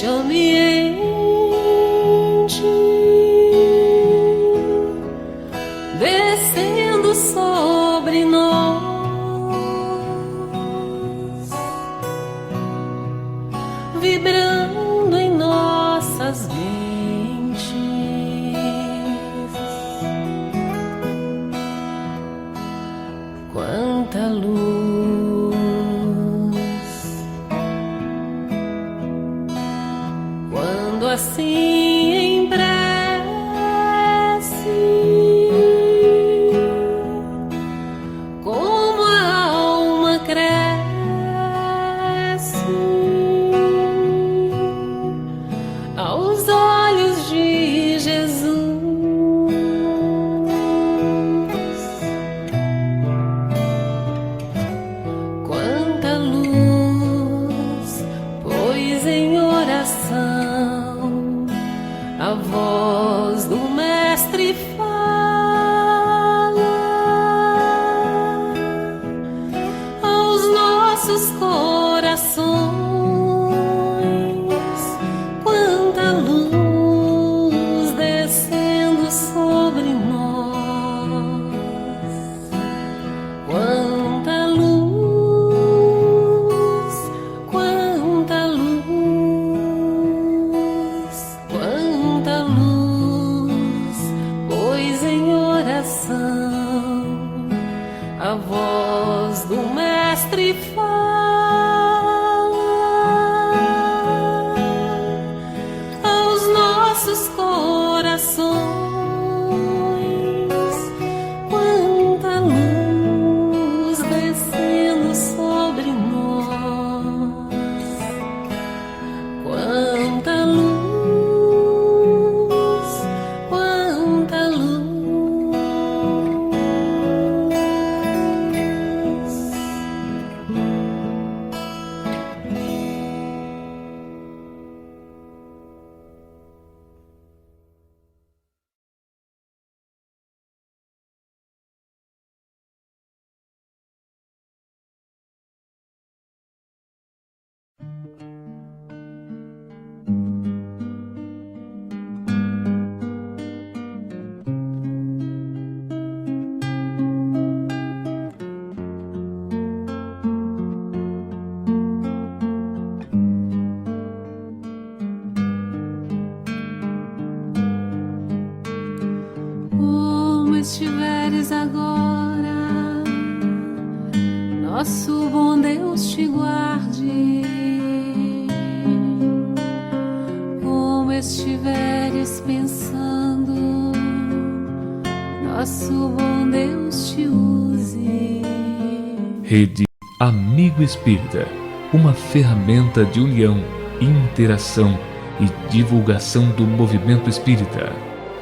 ambiente, descendo sobre nós, vibrando em nossas mentes. Quanta luz, quando assim em prece como a alma cresce aos olhos de Jesus. Quanta luz, pois em oração a voz do Mestre fala aos nossos corações. Quanta luz descendo sobre nós, quanta luz, quanta luz, quanta luz, pois em oração a voz do Mestre fala aos nossos corações. Quanta luz descendo sobre nós, quanta luz, quanta luz. Como estiveres agora, nosso bom Deus te guarde. Como estiveres pensando, nosso bom Deus te use. Rede Amigo Espírita, uma ferramenta de união, interação e divulgação do movimento espírita.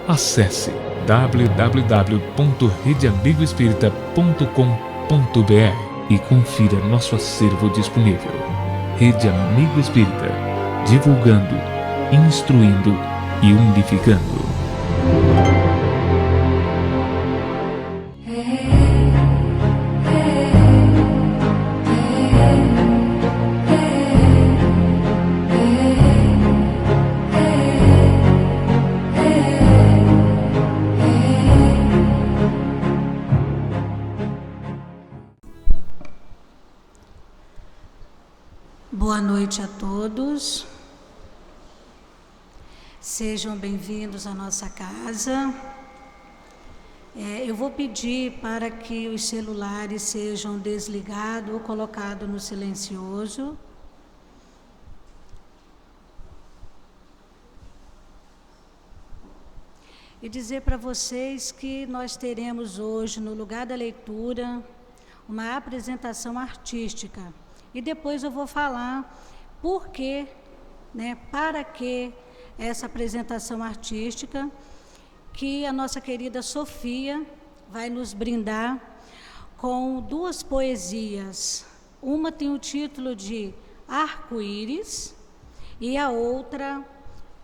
Acesse www.redeamigoespírita.com.br e confira nosso acervo disponível. Rede Amigo Espírita, divulgando, instruindo e unificando. Boa noite a todos. Sejam bem-vindos à nossa casa. Eu vou pedir para que os celulares sejam desligados ou colocados no silencioso. E dizer para vocês que nós teremos hoje, no lugar da leitura, uma apresentação artística. E depois eu vou falar por quê, para que essa apresentação artística, que a nossa querida Sofia vai nos brindar com duas poesias. Uma tem o título de Arco-Íris e a outra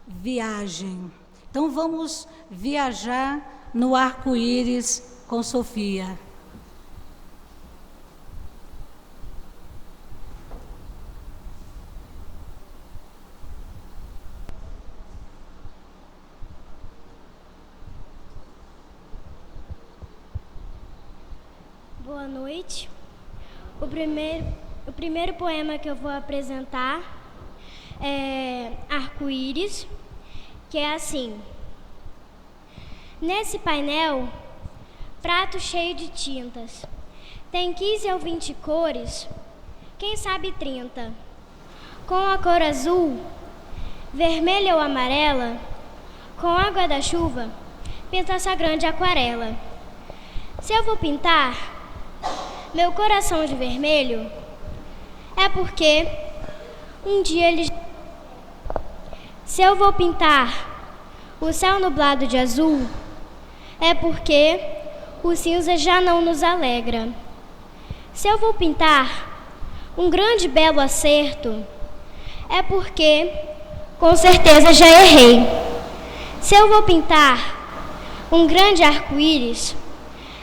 Viagem. Então vamos viajar no arco-íris com Sofia. Boa noite. O primeiro poema que eu vou apresentar é Arco-Íris, que é assim. Nesse painel, prato cheio de tintas. Tem 15 ou 20 cores, quem sabe 30. Com a cor azul, vermelha ou amarela, com água da chuva, pinta essa grande aquarela. Se eu vou pintar meu coração de vermelho, é porque um dia ele... Se eu vou pintar o céu nublado de azul, é porque o cinza já não nos alegra. Se eu vou pintar um grande belo acerto, é porque com certeza já errei. Se eu vou pintar um grande arco-íris,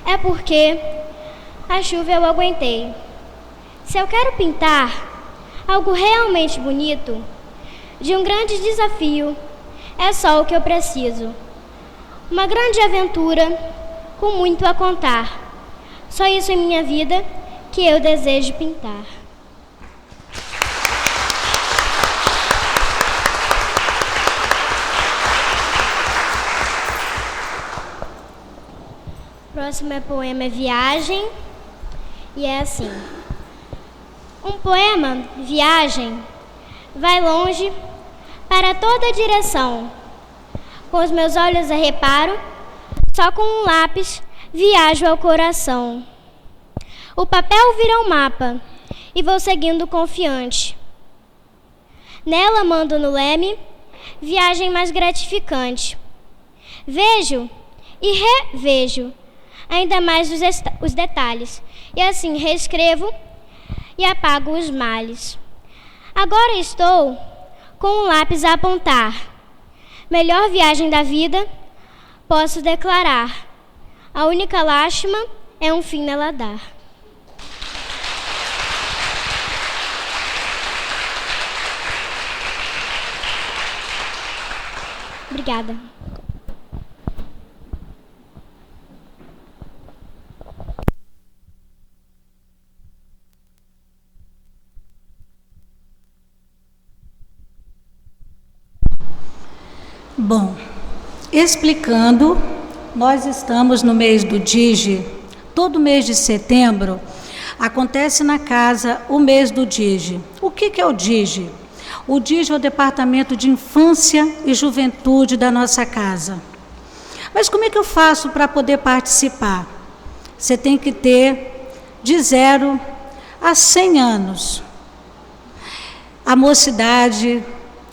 é porque a chuva eu aguentei. Se eu quero pintar algo realmente bonito, de um grande desafio, é só o que eu preciso. Uma grande aventura com muito a contar. Só isso em minha vida que eu desejo pintar. O próximo poema Viagem, e é assim. Um poema, viagem, vai longe para toda direção. Com os meus olhos a reparo, só com um lápis viajo ao coração. O papel vira um mapa e vou seguindo confiante. Nela mando no leme, viagem mais gratificante. Vejo e revejo ainda mais os detalhes, e assim reescrevo e apago os males. Agora estou com um lápis a apontar. Melhor viagem da vida, posso declarar. A única lástima é um fim nela dar. Obrigada. Bom, explicando, nós estamos no mês do DIGE. Todo mês de setembro acontece na casa o mês do DIGE. O que é o DIGE? O DIGE é o Departamento de Infância e Juventude da nossa casa. Mas como é que eu faço para poder participar? Você tem que ter de 0 a 100 anos. A mocidade,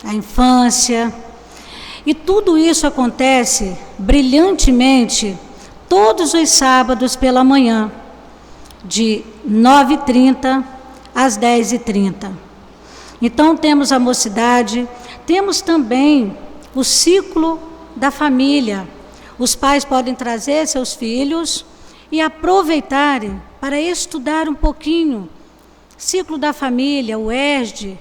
a infância. E tudo isso acontece brilhantemente todos os sábados pela manhã, de 9h30 às 10h30. Então temos a mocidade, temos também o ciclo da família. Os pais podem trazer seus filhos e aproveitarem para estudar um pouquinho. Ciclo da família, o ESD,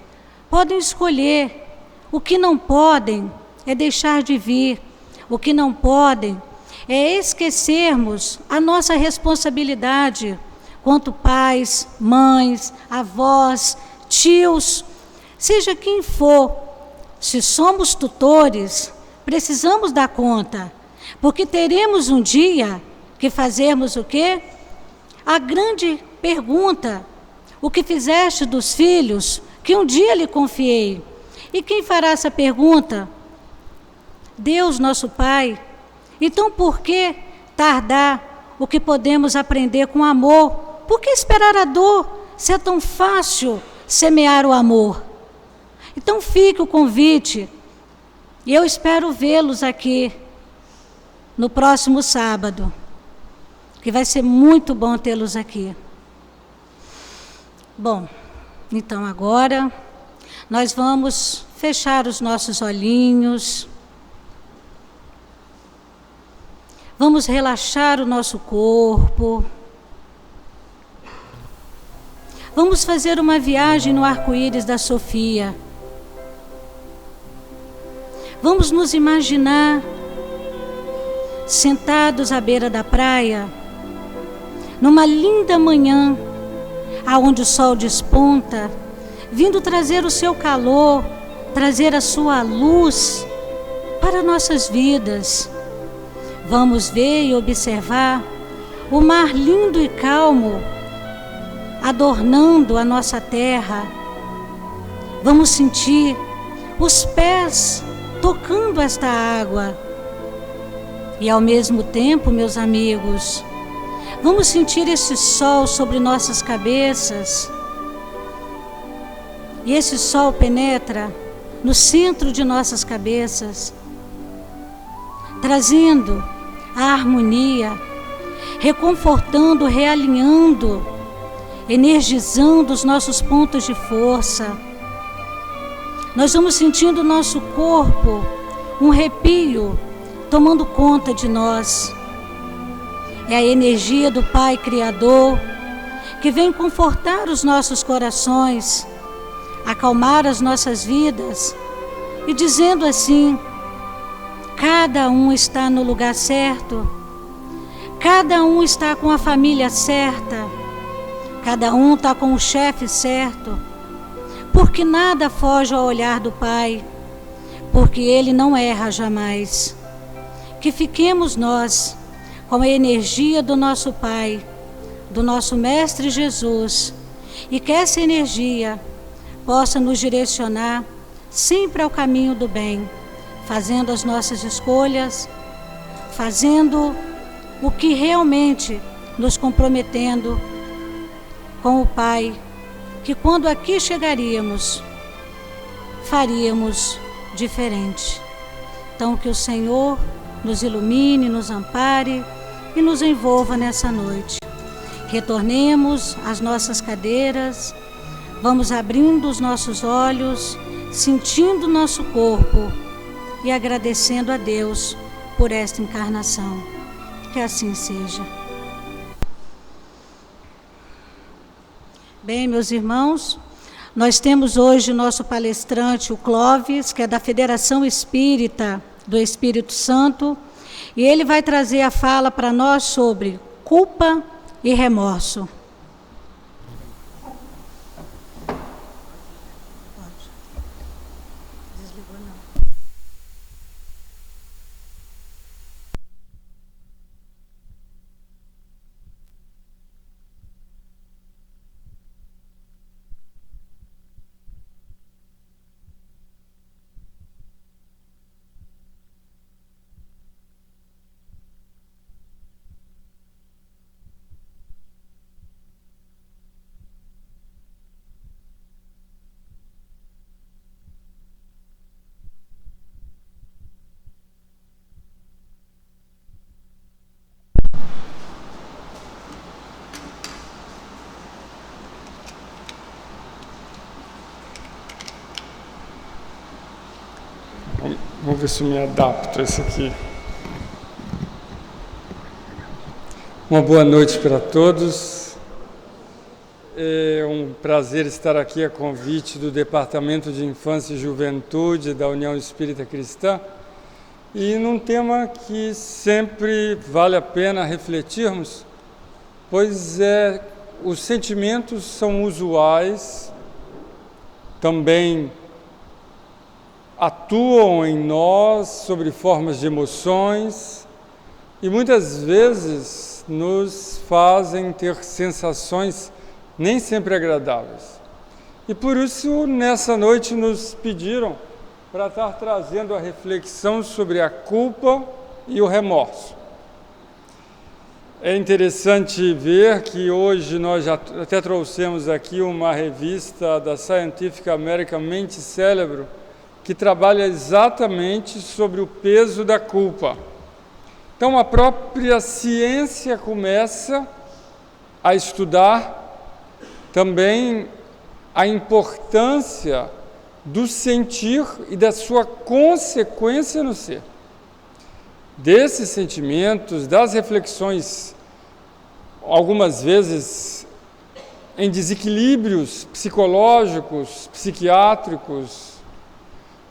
podem escolher. O que não podem é deixar de vir. O que não podem é esquecermos a nossa responsabilidade quanto pais, mães, avós, tios, seja quem for. Se somos tutores, precisamos dar conta, porque teremos um dia que fazermos o quê? A grande pergunta: o que fizeste dos filhos que um dia lhe confiei? E quem fará essa pergunta? Deus, nosso Pai. Então, por que tardar o que podemos aprender com amor? Por que esperar a dor, se é tão fácil semear o amor? Então, fique o convite, e eu espero vê-los aqui no próximo sábado, que vai ser muito bom tê-los aqui. Bom, então agora nós vamos fechar os nossos olhinhos. Vamos relaxar o nosso corpo. Vamos fazer uma viagem no arco-íris da Sofia. Vamos nos imaginar sentados à beira da praia, numa linda manhã, aonde o sol desponta, vindo trazer o seu calor, trazer a sua luz para nossas vidas. Vamos ver e observar o mar lindo e calmo, adornando a nossa terra. Vamos sentir os pés tocando esta água. E ao mesmo tempo, meus amigos, vamos sentir esse sol sobre nossas cabeças. E esse sol penetra no centro de nossas cabeças, trazendo a harmonia, reconfortando, realinhando, energizando os nossos pontos de força. Nós vamos sentindo o nosso corpo, um arrepio, tomando conta de nós. É a energia do Pai Criador, que vem confortar os nossos corações, acalmar as nossas vidas, e dizendo assim: cada um está no lugar certo, cada um está com a família certa, cada um está com o chefe certo, porque nada foge ao olhar do Pai, porque Ele não erra jamais. Que fiquemos nós com a energia do nosso Pai, do nosso Mestre Jesus, e que essa energia possa nos direcionar sempre ao caminho do bem, fazendo as nossas escolhas, fazendo o que realmente nos comprometendo com o Pai, que quando aqui chegaríamos, faríamos diferente. Então que o Senhor nos ilumine, nos ampare e nos envolva nessa noite. Retornemos às nossas cadeiras, vamos abrindo os nossos olhos, sentindo o nosso corpo e agradecendo a Deus por esta encarnação. Que assim seja. Bem, meus irmãos, nós temos hoje nosso palestrante, o Clóvis, que é da Federação Espírita do Espírito Santo, e ele vai trazer a fala para nós sobre culpa e remorso. Vamos ver se eu me adapto a esse aqui. Uma boa noite para todos. É um prazer estar aqui a convite do Departamento de Infância e Juventude da União Espírita Cristã, e num tema que sempre vale a pena refletirmos, pois os sentimentos são usuais, também atuam em nós sobre formas de emoções e muitas vezes nos fazem ter sensações nem sempre agradáveis. E por isso, nessa noite, nos pediram para estar trazendo a reflexão sobre a culpa e o remorso. É interessante ver que hoje nós já até trouxemos aqui uma revista da Scientific American, Mente e Cérebro, que trabalha exatamente sobre o peso da culpa. Então, a própria ciência começa a estudar também a importância do sentir e da sua consequência no ser. Desses sentimentos, das reflexões, algumas vezes em desequilíbrios psicológicos, psiquiátricos,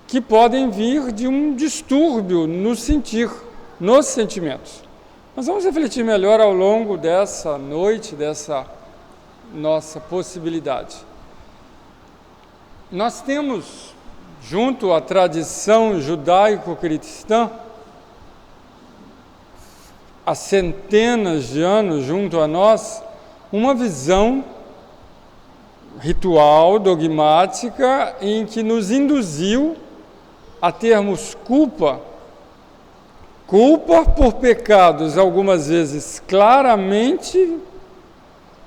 que podem vir de um distúrbio no sentir, nos sentimentos. Mas vamos refletir melhor ao longo dessa noite, dessa nossa possibilidade. Nós temos, junto à tradição judaico-cristã, há centenas de anos junto a nós, uma visão ritual, dogmática, em que nos induziu a termos culpa por pecados, algumas vezes claramente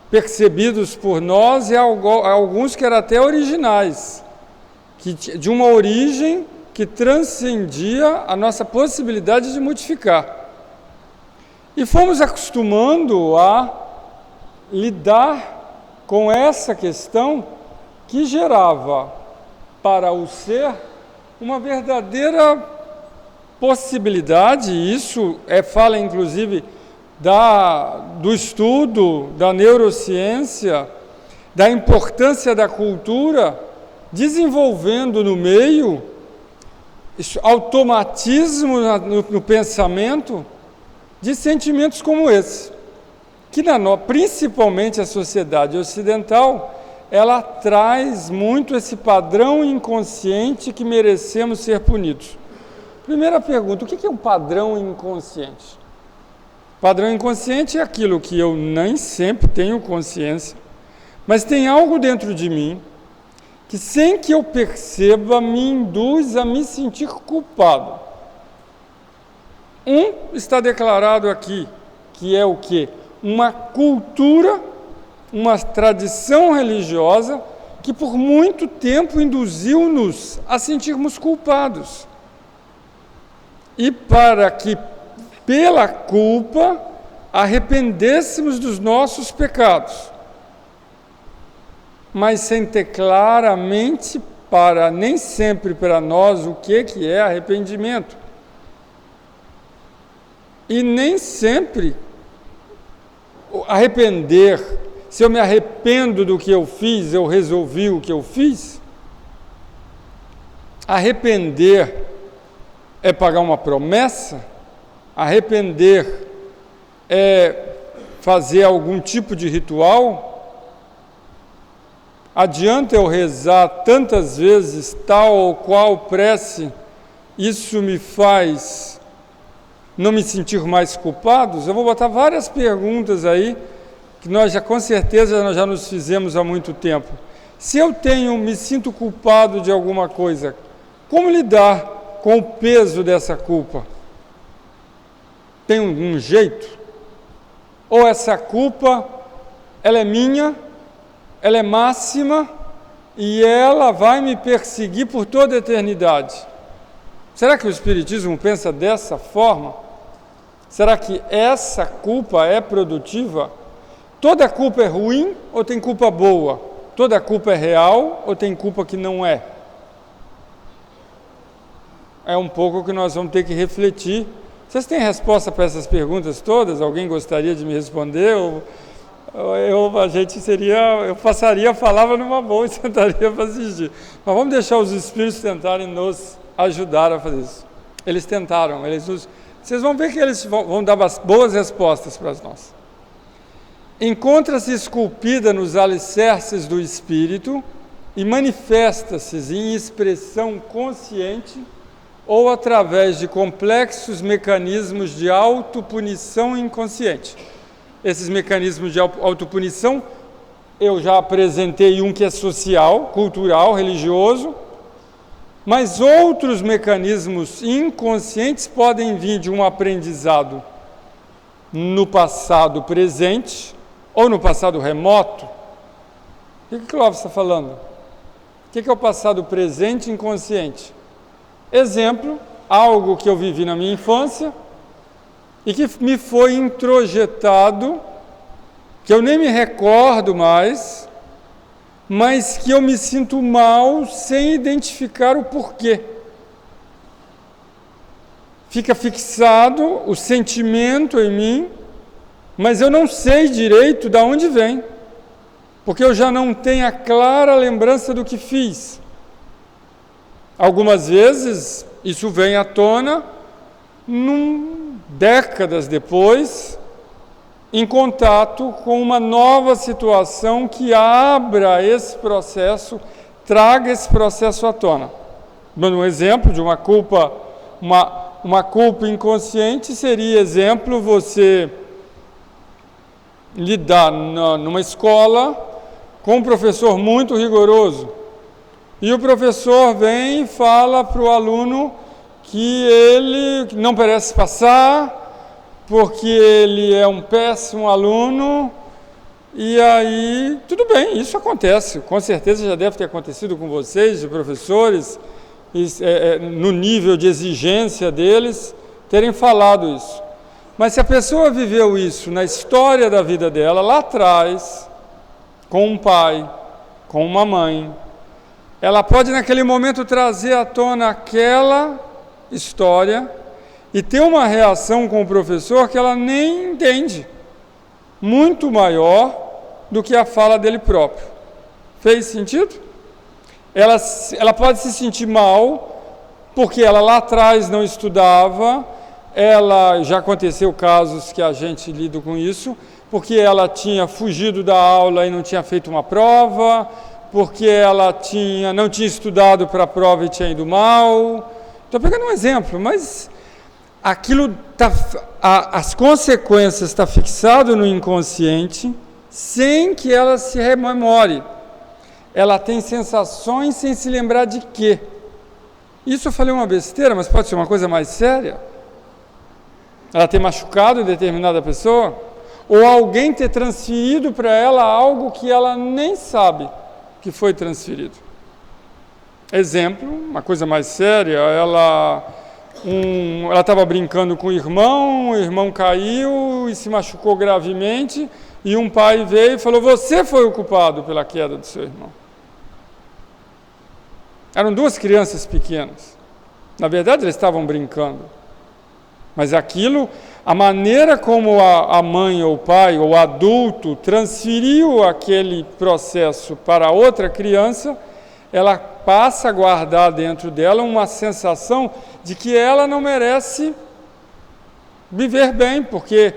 percebidos por nós, e alguns que eram até originais, de uma origem que transcendia a nossa possibilidade de modificar. E fomos acostumando a lidar com essa questão que gerava para o ser uma verdadeira possibilidade. Isso fala inclusive do estudo da neurociência, da importância da cultura, desenvolvendo no meio automatismo no pensamento de sentimentos como esse, que principalmente a sociedade ocidental, ela traz muito esse padrão inconsciente que merecemos ser punidos. Primeira pergunta, o que é um padrão inconsciente? Padrão inconsciente é aquilo que eu nem sempre tenho consciência, mas tem algo dentro de mim que, sem que eu perceba, me induz a me sentir culpado. Está declarado aqui, que é o quê? Uma cultura, uma tradição religiosa que por muito tempo induziu-nos a sentirmos culpados. E para que, pela culpa, arrependêssemos dos nossos pecados, mas sem ter claramente, nem sempre para nós, o que é arrependimento. E nem sempre arrepender, se eu me arrependo do que eu fiz, eu resolvi o que eu fiz. Arrepender é pagar uma promessa, arrepender é fazer algum tipo de ritual. Adianta eu rezar tantas vezes tal ou qual prece, isso me faz não me sentir mais culpados? Eu vou botar várias perguntas aí, que nós com certeza já nos fizemos há muito tempo. Se eu me sinto culpado de alguma coisa, como lidar com o peso dessa culpa? Tem um jeito? Ou essa culpa, ela é minha, ela é máxima, e ela vai me perseguir por toda a eternidade? Será que o Espiritismo pensa dessa forma? Será que essa culpa é produtiva? Toda culpa é ruim ou tem culpa boa? Toda culpa é real ou tem culpa que não é? É um pouco que nós vamos ter que refletir. Vocês têm resposta para essas perguntas todas? Alguém gostaria de me responder? Eu passaria a palavra numa boa e sentaria para assistir. Mas vamos deixar os Espíritos tentarem nos ajudar a fazer isso. Eles tentaram, vocês vão ver que eles vão dar boas respostas para nós. Encontra-se esculpida nos alicerces do espírito e manifesta-se em expressão consciente ou através de complexos mecanismos de autopunição inconsciente. Esses mecanismos de autopunição, eu já apresentei um que é social, cultural, religioso, mas outros mecanismos inconscientes podem vir de um aprendizado no passado presente ou no passado remoto. O que Clóvis está falando? O que é o passado presente inconsciente? Exemplo, algo que eu vivi na minha infância e que me foi introjetado, que eu nem me recordo mais, mas que eu me sinto mal sem identificar o porquê. Fica fixado o sentimento em mim, mas eu não sei direito de onde vem, porque eu já não tenho a clara lembrança do que fiz. Algumas vezes isso vem à tona num décadas depois, em contato com uma nova situação que abra esse processo, traga esse processo à tona. Dando um exemplo de uma culpa, uma culpa inconsciente seria, exemplo, você lidar numa escola com um professor muito rigoroso e o professor vem e fala para o aluno que ele não merece passar porque ele é um péssimo aluno. E aí, tudo bem, isso acontece, com certeza já deve ter acontecido com vocês, de professores, no nível de exigência deles, terem falado isso. Mas se a pessoa viveu isso na história da vida dela, lá atrás, com um pai, com uma mãe, ela pode naquele momento trazer à tona aquela história e ter uma reação com o professor que ela nem entende, muito maior do que a fala dele próprio. Fez sentido? Ela pode se sentir mal, porque ela lá atrás não estudava, já aconteceu casos que a gente lida com isso, porque ela tinha fugido da aula e não tinha feito uma prova, porque ela não tinha estudado para a prova e tinha ido mal. Estou pegando um exemplo, mas aquilo as consequências estão fixadas no inconsciente, sem que ela se rememore. Ela tem sensações sem se lembrar de quê. Isso eu falei uma besteira, mas pode ser uma coisa mais séria. Ela ter machucado determinada pessoa, ou alguém ter transferido para ela algo que ela nem sabe que foi transferido. Exemplo, uma coisa mais séria, ela estava brincando com o irmão caiu e se machucou gravemente, e um pai veio e falou: você foi o culpado pela queda do seu irmão. Eram duas crianças pequenas. Na verdade, eles estavam brincando. Mas aquilo, a maneira como a mãe ou o pai ou o adulto transferiu aquele processo para outra criança, ela passa a guardar dentro dela uma sensação de que ela não merece viver bem, porque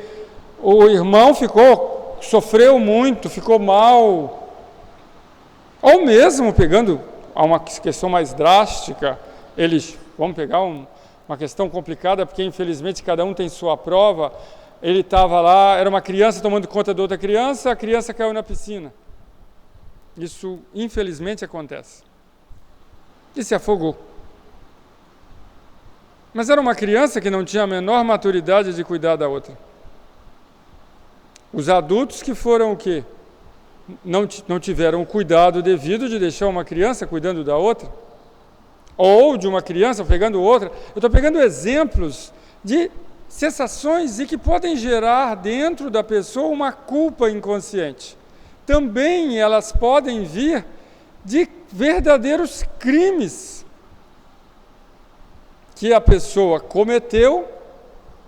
o irmão sofreu muito, ficou mal. Ou mesmo, pegando a uma questão mais drástica, vamos pegar uma questão complicada, porque infelizmente cada um tem sua prova. Ele estava lá, era uma criança tomando conta de outra criança, a criança caiu na piscina. Isso infelizmente acontece. E se afogou. Mas era uma criança que não tinha a menor maturidade de cuidar da outra. Os adultos que foram o quê? Não tiveram o cuidado devido de deixar uma criança cuidando da outra. Ou de uma criança pegando outra. Eu estou pegando exemplos de sensações e que podem gerar dentro da pessoa uma culpa inconsciente. Também elas podem vir de verdadeiros crimes que a pessoa cometeu,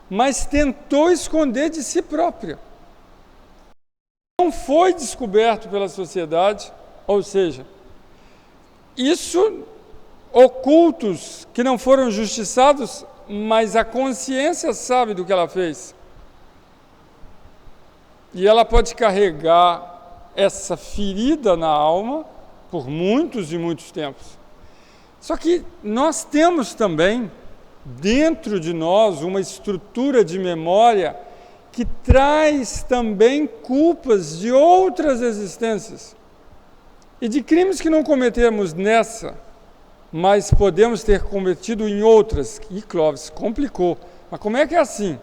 mas tentou esconder de si própria. Não foi descoberto pela sociedade, ou seja, isso ocultos que não foram justiçados, mas a consciência sabe do que ela fez. E ela pode carregar essa ferida na alma por muitos e muitos tempos. Só que nós temos também dentro de nós uma estrutura de memória que traz também culpas de outras existências e de crimes que não cometemos nessa, mas podemos ter cometido em outras. E Clóvis, complicou. Mas como é que é assim?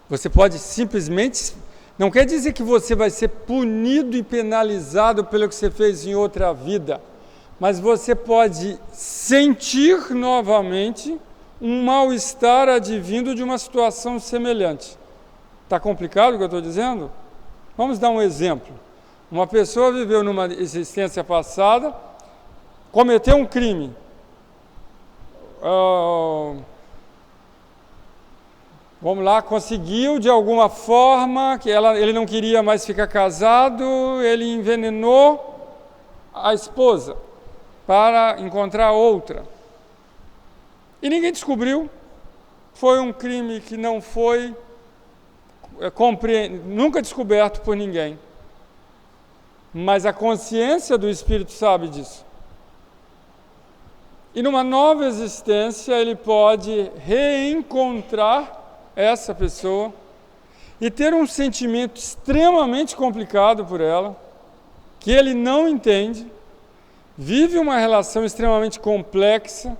Você pode simplesmente... Não quer dizer que você vai ser punido e penalizado pelo que você fez em outra vida, mas você pode sentir novamente um mal-estar advindo de uma situação semelhante. Está complicado o que eu estou dizendo? Vamos dar um exemplo. Uma pessoa viveu numa existência passada, cometeu um crime. Vamos lá, conseguiu de alguma forma, que ele não queria mais ficar casado, ele envenenou a esposa para encontrar outra. E ninguém descobriu. foi um crime que não foi nunca descoberto por ninguém. Mas a consciência do espírito sabe disso. E numa nova existência ele pode reencontrar essa pessoa e ter um sentimento extremamente complicado por ela, que ele não entende, vive uma relação extremamente complexa,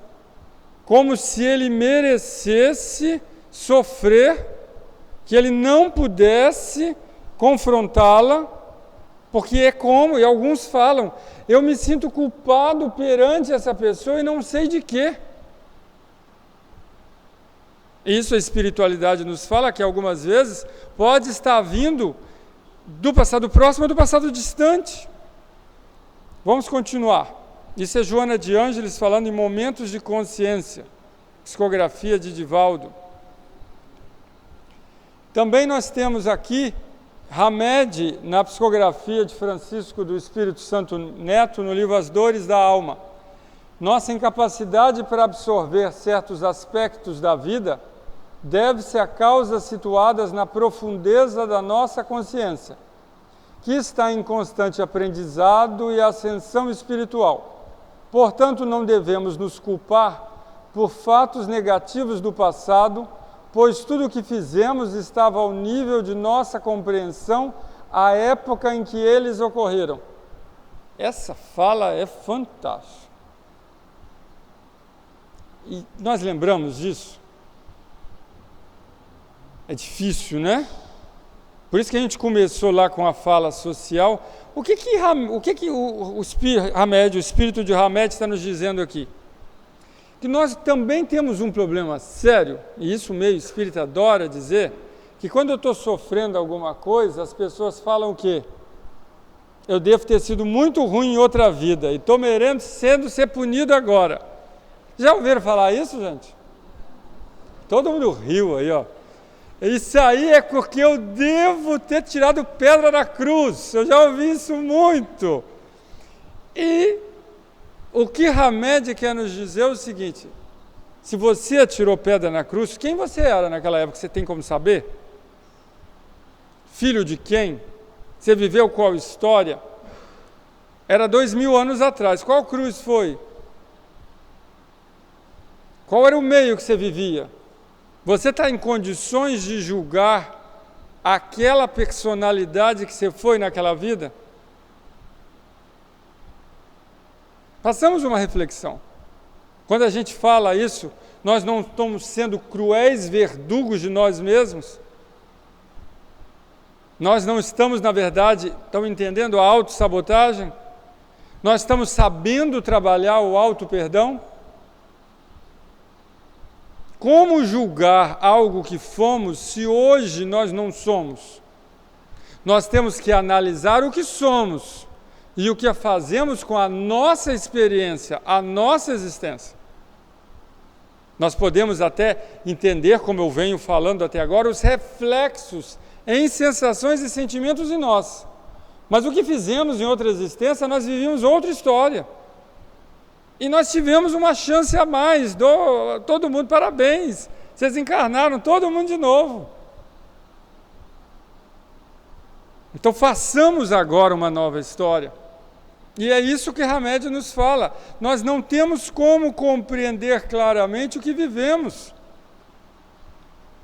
como se ele merecesse sofrer, que ele não pudesse confrontá-la, porque é como, e alguns falam, eu me sinto culpado perante essa pessoa e não sei de quê. Isso a espiritualidade nos fala que algumas vezes pode estar vindo do passado próximo ou do passado distante. Vamos continuar. Isso é Joana de Ângeles falando em momentos de consciência. Psicografia de Divaldo. Também nós temos aqui Hamed, na psicografia de Francisco do Espírito Santo Neto, no livro As Dores da Alma. Nossa incapacidade para absorver certos aspectos da vida deve-se a causas situadas na profundeza da nossa consciência, que está em constante aprendizado e ascensão espiritual. Portanto, não devemos nos culpar por fatos negativos do passado, pois tudo o que fizemos estava ao nível de nossa compreensão à época em que eles ocorreram. Essa fala é fantástica. E nós lembramos disso? É difícil, né? Por isso que a gente começou lá com a fala social. O que o espírito de Hamed está nos dizendo aqui? Que nós também temos um problema sério, e isso o meio espírita adora dizer, que quando eu estou sofrendo alguma coisa, as pessoas falam o quê? Eu devo ter sido muito ruim em outra vida, e estou merecendo ser punido agora. Já ouviram falar isso, gente? Todo mundo riu aí, ó. Isso aí é porque eu devo ter tirado pedra da cruz. Eu já ouvi isso muito. E o que Hamed quer nos dizer é o seguinte: se você atirou pedra na cruz, quem você era naquela época? Você tem como saber? Filho de quem? Você viveu qual história? Era 2000 anos atrás. Qual cruz foi? Qual era o meio que você vivia? Você está em condições de julgar aquela personalidade que você foi naquela vida? Façamos uma reflexão. Quando a gente fala isso, nós não estamos sendo cruéis verdugos de nós mesmos? Nós não estamos, na verdade, estão entendendo a autossabotagem? Nós estamos sabendo trabalhar o auto-perdão? Como julgar algo que fomos se hoje nós não somos? Nós temos que analisar o que somos e o que fazemos com a nossa experiência, a nossa existência. Nós podemos até entender, como eu venho falando até agora, os reflexos em sensações e sentimentos em nós. Mas o que fizemos em outra existência, nós vivíamos outra história. E nós tivemos uma chance a mais. Todo mundo, parabéns. Vocês encarnaram todo mundo de novo. Então façamos agora uma nova história. E é isso que Hamed nos fala. Nós não temos como compreender claramente o que vivemos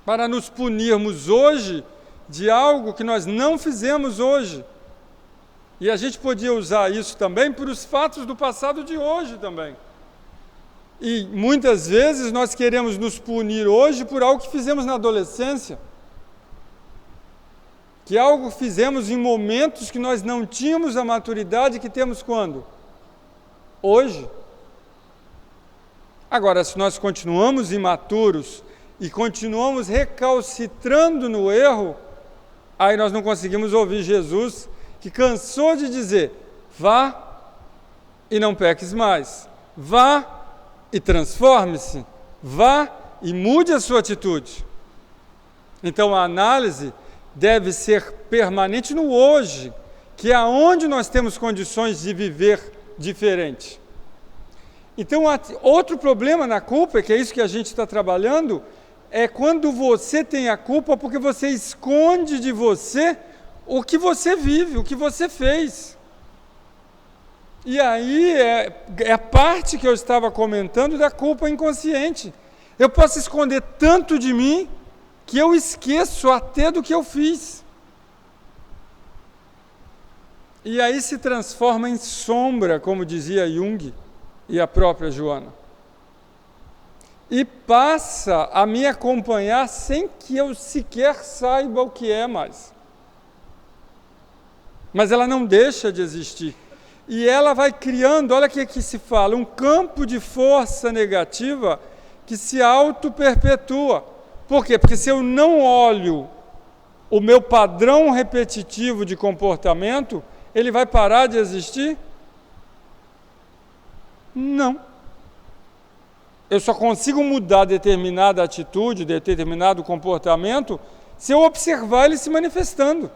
para nos punirmos hoje de algo que nós não fizemos hoje. E a gente podia usar isso também para os fatos do passado de hoje também. E muitas vezes nós queremos nos punir hoje por algo que fizemos na adolescência. Que algo fizemos em momentos que nós não tínhamos a maturidade que temos quando? Hoje. Agora, se nós continuamos imaturos e continuamos recalcitrando no erro, aí nós não conseguimos ouvir Jesus, que cansou de dizer: vá e não peques mais, vá e transforme-se, vá e mude a sua atitude. Então a análise deve ser permanente no hoje, que é onde nós temos condições de viver diferente. Então outro problema na culpa, que é isso que a gente está trabalhando, é quando você tem a culpa porque você esconde de você o que você vive, o que você fez. E aí é a parte que eu estava comentando da culpa inconsciente. Eu posso esconder tanto de mim que eu esqueço até do que eu fiz. E aí se transforma em sombra, como dizia Jung e a própria Joana. E passa a me acompanhar sem que eu sequer saiba o que é mais. Mas ela não deixa de existir. E ela vai criando, olha o que aqui se fala, um campo de força negativa que se auto-perpetua. Por quê? Porque se eu não olho o meu padrão repetitivo de comportamento, ele vai parar de existir? Não. Eu só consigo mudar determinada atitude, determinado comportamento, se eu observar ele se manifestando.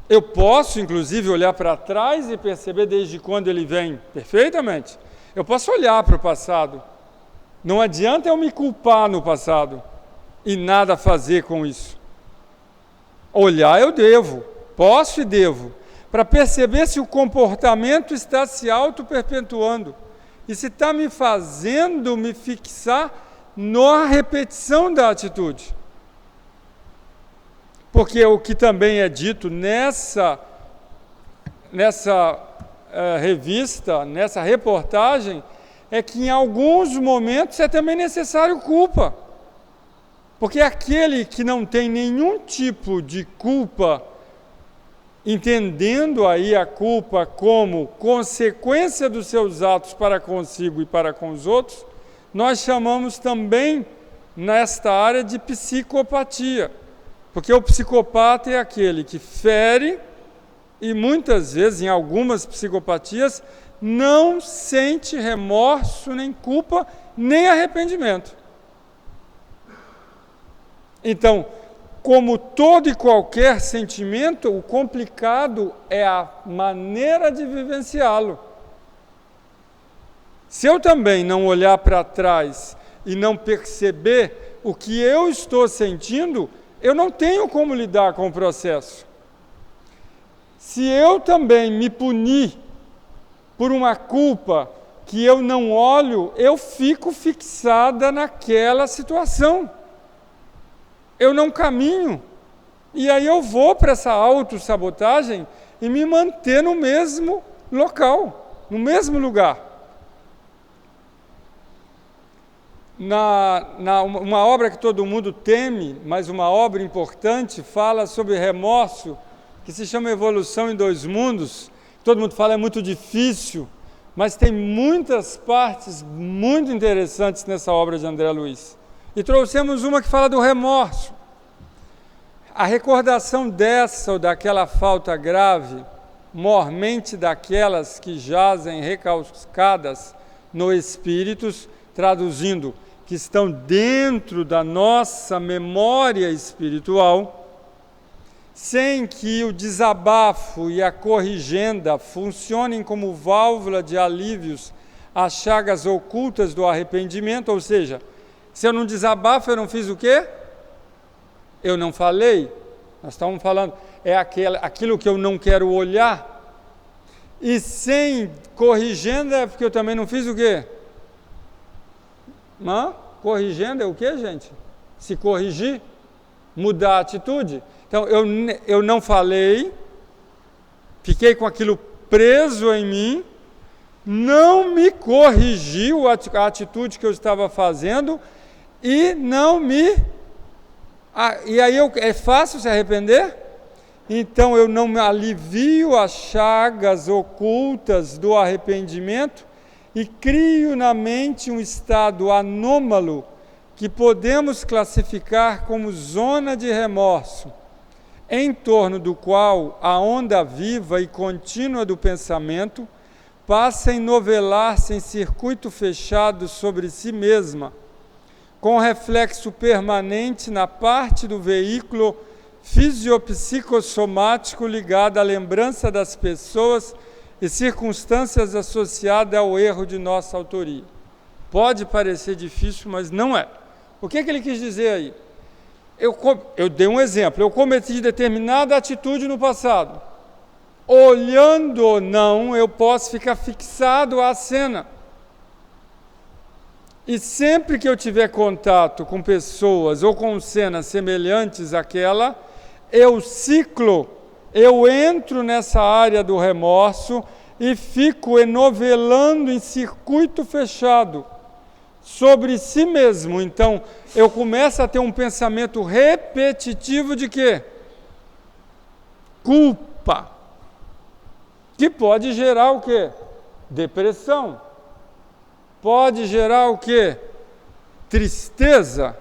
Eu posso, inclusive, olhar para trás e perceber desde quando ele vem, perfeitamente. Eu posso olhar para o passado. Não adianta eu me culpar no passado e nada fazer com isso. Olhar eu devo, posso e devo, para perceber se o comportamento está se auto-perpetuando e se está me fazendo me fixar na repetição da atitude. Porque o que também é dito nessa revista, nessa reportagem, é que em alguns momentos é também necessário culpa. Porque aquele que não tem nenhum tipo de culpa, entendendo aí a culpa como consequência dos seus atos para consigo e para com os outros, nós chamamos também nesta área de psicopatia. Porque o psicopata é aquele que fere e muitas vezes, em algumas psicopatias, não sente remorso, nem culpa, nem arrependimento. Então, como todo e qualquer sentimento, o complicado é a maneira de vivenciá-lo. Se eu também não olhar para trás e não perceber o que eu estou sentindo, eu não tenho como lidar com o processo. Se eu também me punir por uma culpa que eu não olho, eu fico fixada naquela situação. Eu não caminho. E aí eu vou para essa autossabotagem e me manter no mesmo local, no mesmo lugar. Uma obra que todo mundo teme, mas uma obra importante, fala sobre remorso, que se chama Evolução em Dois Mundos. Todo mundo fala é muito difícil, mas tem muitas partes muito interessantes nessa obra de André Luiz. E trouxemos uma que fala do remorso. A recordação dessa ou daquela falta grave, mormente daquelas que jazem recalcadas no espíritos, traduzindo, que estão dentro da nossa memória espiritual, sem que o desabafo e a corrigenda funcionem como válvula de alívios às chagas ocultas do arrependimento, ou seja, se eu não desabafo, eu não fiz o quê? Eu não falei. Nós estamos falando, é aquilo que eu não quero olhar. E sem corrigenda é porque eu também não fiz o quê? Corrigenda é o quê, gente? Se corrigir, mudar a atitude. Então, eu não falei, fiquei com aquilo preso em mim, não me corrigiu a atitude que eu estava fazendo e não me... e aí é fácil se arrepender? Então, eu não me alivio as chagas ocultas do arrependimento e crio na mente um estado anômalo que podemos classificar como zona de remorso, em torno do qual a onda viva e contínua do pensamento passa a enovelar-se em circuito fechado sobre si mesma, com reflexo permanente na parte do veículo fisiopsicossomático ligado à lembrança das pessoas e circunstâncias associadas ao erro de nossa autoria. Pode parecer difícil, mas não é. O que ele quis dizer aí? Eu dei um exemplo, eu cometi determinada atitude no passado. Olhando ou não, eu posso ficar fixado à cena. E sempre que eu tiver contato com pessoas ou com cenas semelhantes àquela, eu ciclo, eu entro nessa área do remorso e fico enovelando em circuito fechado sobre si mesmo. Então, eu começo a ter um pensamento repetitivo de quê? Culpa. Que pode gerar o quê? Depressão. Pode gerar o quê? Tristeza.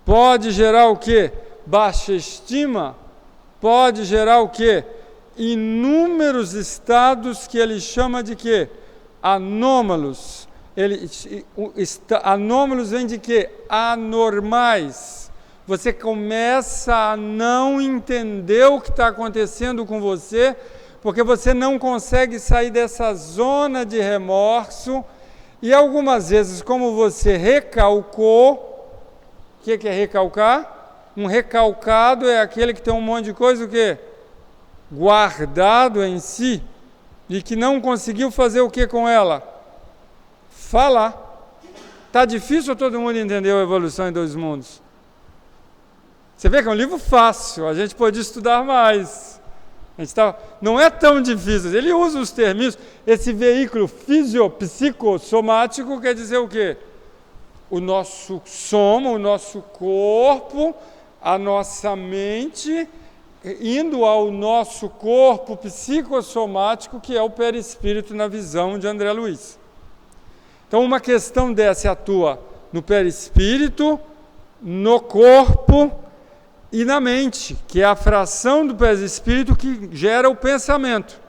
Pode gerar o quê? Baixa estima. Pode gerar o quê? Inúmeros estados que ele chama de quê? Anômalos. Anômalos vem de quê? Anormais. Você começa a não entender o que está acontecendo com você, porque você não consegue sair dessa zona de remorso. E algumas vezes, como você recalcou, o que é recalcar? Um recalcado é aquele que tem um monte de coisa, o quê? Guardado em si, e que não conseguiu fazer o que com ela? Falar. Está difícil todo mundo entender a Evolução em Dois Mundos? Você vê que é um livro fácil, a gente pode estudar mais. Não é tão difícil, ele usa os termos, esse veículo fisiopsicossomático quer dizer o quê? O nosso soma, o nosso corpo, a nossa mente, indo ao nosso corpo psicossomático, que é o perispírito na visão de André Luiz. Então, uma questão dessa atua no perispírito, no corpo e na mente, que é a fração do perispírito que gera o pensamento.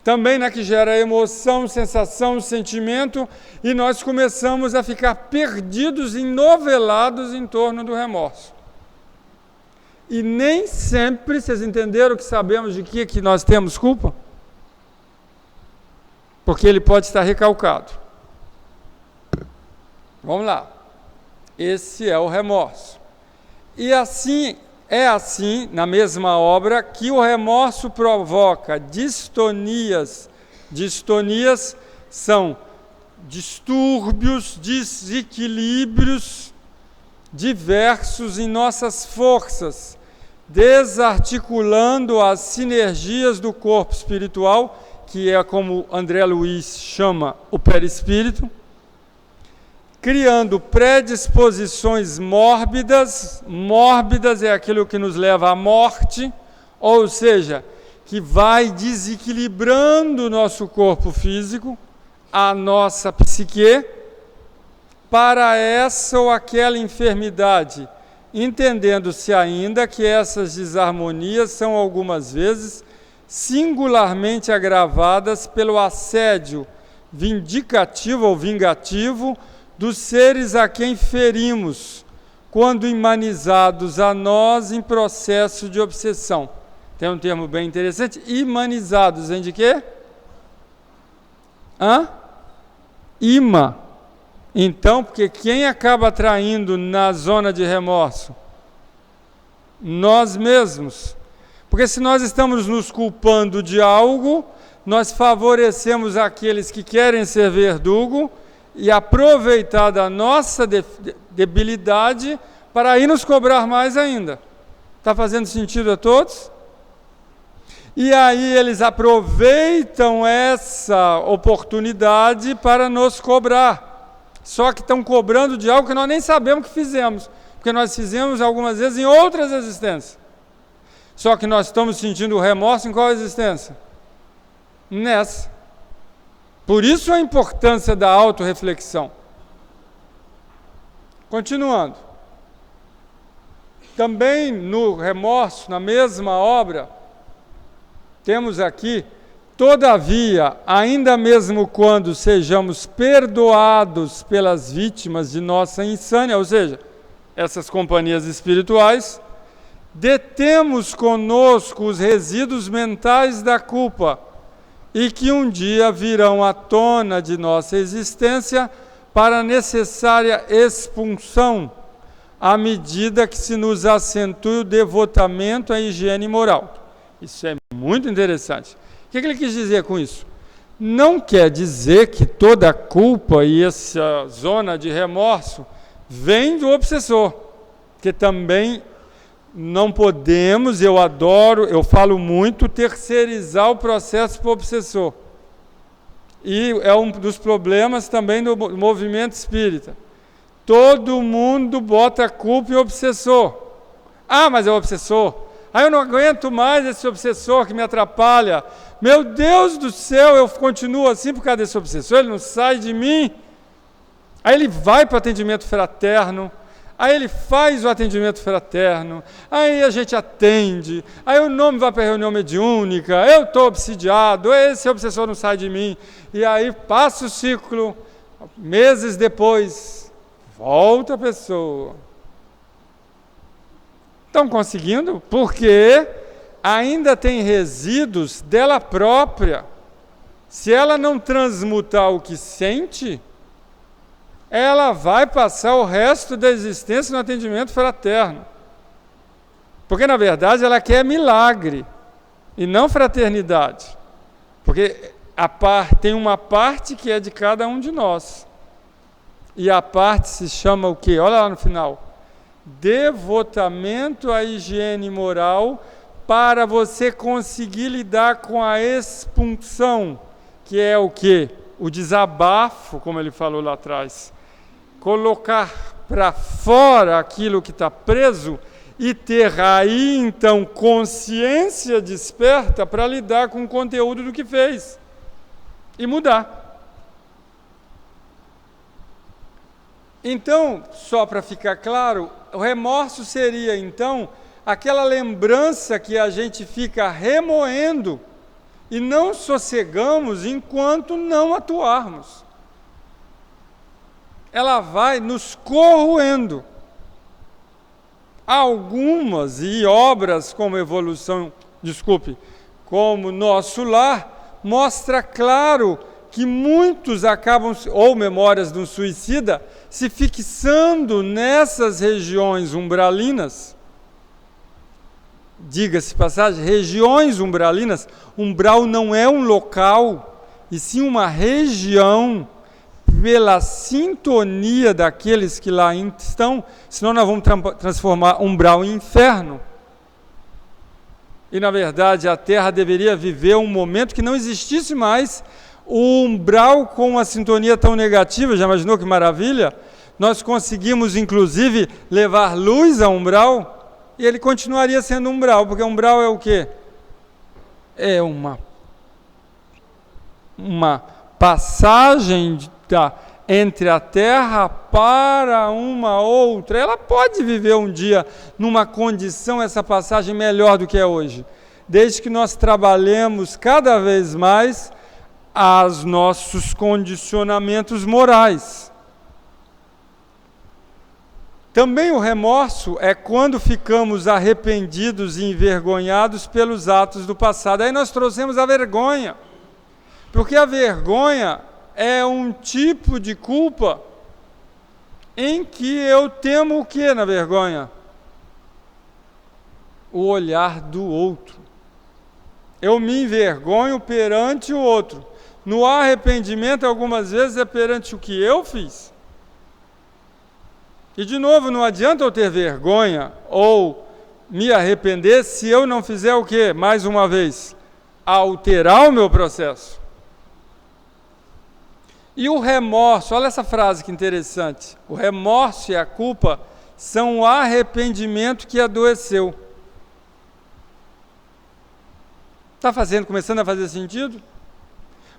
Também que gera emoção, sensação, sentimento, e nós começamos a ficar perdidos, enovelados em torno do remorso. E nem sempre, vocês entenderam que sabemos de que nós temos culpa? Porque ele pode estar recalcado. Vamos lá. Esse é o remorso. E assim, na mesma obra, que o remorso provoca distonias. Distonias são distúrbios, desequilíbrios diversos em nossas forças, desarticulando as sinergias do corpo espiritual, que é como André Luiz chama o perispírito, criando predisposições mórbidas. Mórbidas é aquilo que nos leva à morte, ou seja, que vai desequilibrando o nosso corpo físico, a nossa psique, para essa ou aquela enfermidade, entendendo-se ainda que essas desarmonias são algumas vezes singularmente agravadas pelo assédio vindicativo ou vingativo dos seres a quem ferimos, quando imanizados a nós em processo de obsessão. Tem um termo bem interessante, imanizados, vem de quê? Ima. Então, porque quem acaba atraindo na zona de remorso? Nós mesmos. Porque se nós estamos nos culpando de algo, nós favorecemos aqueles que querem ser verdugo e aproveitar da nossa debilidade para ir nos cobrar mais ainda. Está fazendo sentido a todos? E aí eles aproveitam essa oportunidade para nos cobrar. Só que estão cobrando de algo que nós nem sabemos que fizemos, porque nós fizemos algumas vezes em outras existências. Só que nós estamos sentindo o remorso em qual existência? Nessa. Por isso a importância da autorreflexão. Continuando. Também no remorso, na mesma obra, temos aqui: todavia, ainda mesmo quando sejamos perdoados pelas vítimas de nossa insânia, ou seja, essas companhias espirituais, detemos conosco os resíduos mentais da culpa, e que um dia virão à tona de nossa existência para a necessária expulsão, à medida que se nos acentue o devotamento à higiene moral. Isso é muito interessante. O que ele quis dizer com isso? Não quer dizer que toda a culpa e essa zona de remorso vem do obsessor, que também não podemos, eu falo muito, terceirizar o processo para o obsessor. E é um dos problemas também do movimento espírita. Todo mundo bota a culpa em obsessor. Ah, mas é o obsessor. Ah, eu não aguento mais esse obsessor que me atrapalha. Meu Deus do céu, eu continuo assim por causa desse obsessor, ele não sai de mim. Aí ele vai para o atendimento fraterno, aí ele faz o atendimento fraterno, aí a gente atende, aí o nome vai para a reunião mediúnica, eu estou obsidiado, esse obsessor não sai de mim. E aí passa o ciclo, meses depois, volta a pessoa. Estão conseguindo? Porque ainda tem resíduos dela própria. Se ela não transmutar o que sente, ela vai passar o resto da existência no atendimento fraterno. Porque, na verdade, ela quer milagre e não fraternidade. Porque tem uma parte que é de cada um de nós. E a parte se chama o quê? Olha lá no final. Devotamento à higiene moral para você conseguir lidar com a expunção, que é o quê? O desabafo, como ele falou lá atrás. Colocar para fora aquilo que está preso e ter aí, então, consciência desperta para lidar com o conteúdo do que fez e mudar. Então, só para ficar claro, o remorso seria, então, aquela lembrança que a gente fica remoendo e não sossegamos enquanto não atuarmos. Ela vai nos corroendo. Algumas e obras como como Nosso Lar, mostra claro que muitos acabam, ou Memórias de um Suicida, se fixando nessas regiões umbralinas. Diga-se passagem, regiões umbralinas, umbral não é um local, e sim uma região, pela sintonia daqueles que lá estão, senão nós vamos transformar umbral em inferno. E, na verdade, a Terra deveria viver um momento que não existisse mais o umbral com uma sintonia tão negativa. Já imaginou que maravilha? Nós conseguimos, inclusive, levar luz ao umbral e ele continuaria sendo umbral, porque umbral é o quê? É uma passagem entre a Terra para uma outra. Ela pode viver um dia numa condição, essa passagem melhor do que é hoje, desde que nós trabalhemos cada vez mais os nossos condicionamentos morais. Também o remorso é quando ficamos arrependidos e envergonhados pelos atos do passado. Aí nós trouxemos a vergonha, porque a vergonha é um tipo de culpa em que eu temo o que na vergonha? O olhar do outro. Eu me envergonho perante o outro. No arrependimento, algumas vezes, é perante o que eu fiz. E, de novo, não adianta eu ter vergonha ou me arrepender se eu não fizer o quê? Mais uma vez, alterar o meu processo. E o remorso, olha essa frase que interessante. O remorso e a culpa são o arrependimento que adoeceu. Está começando a fazer sentido?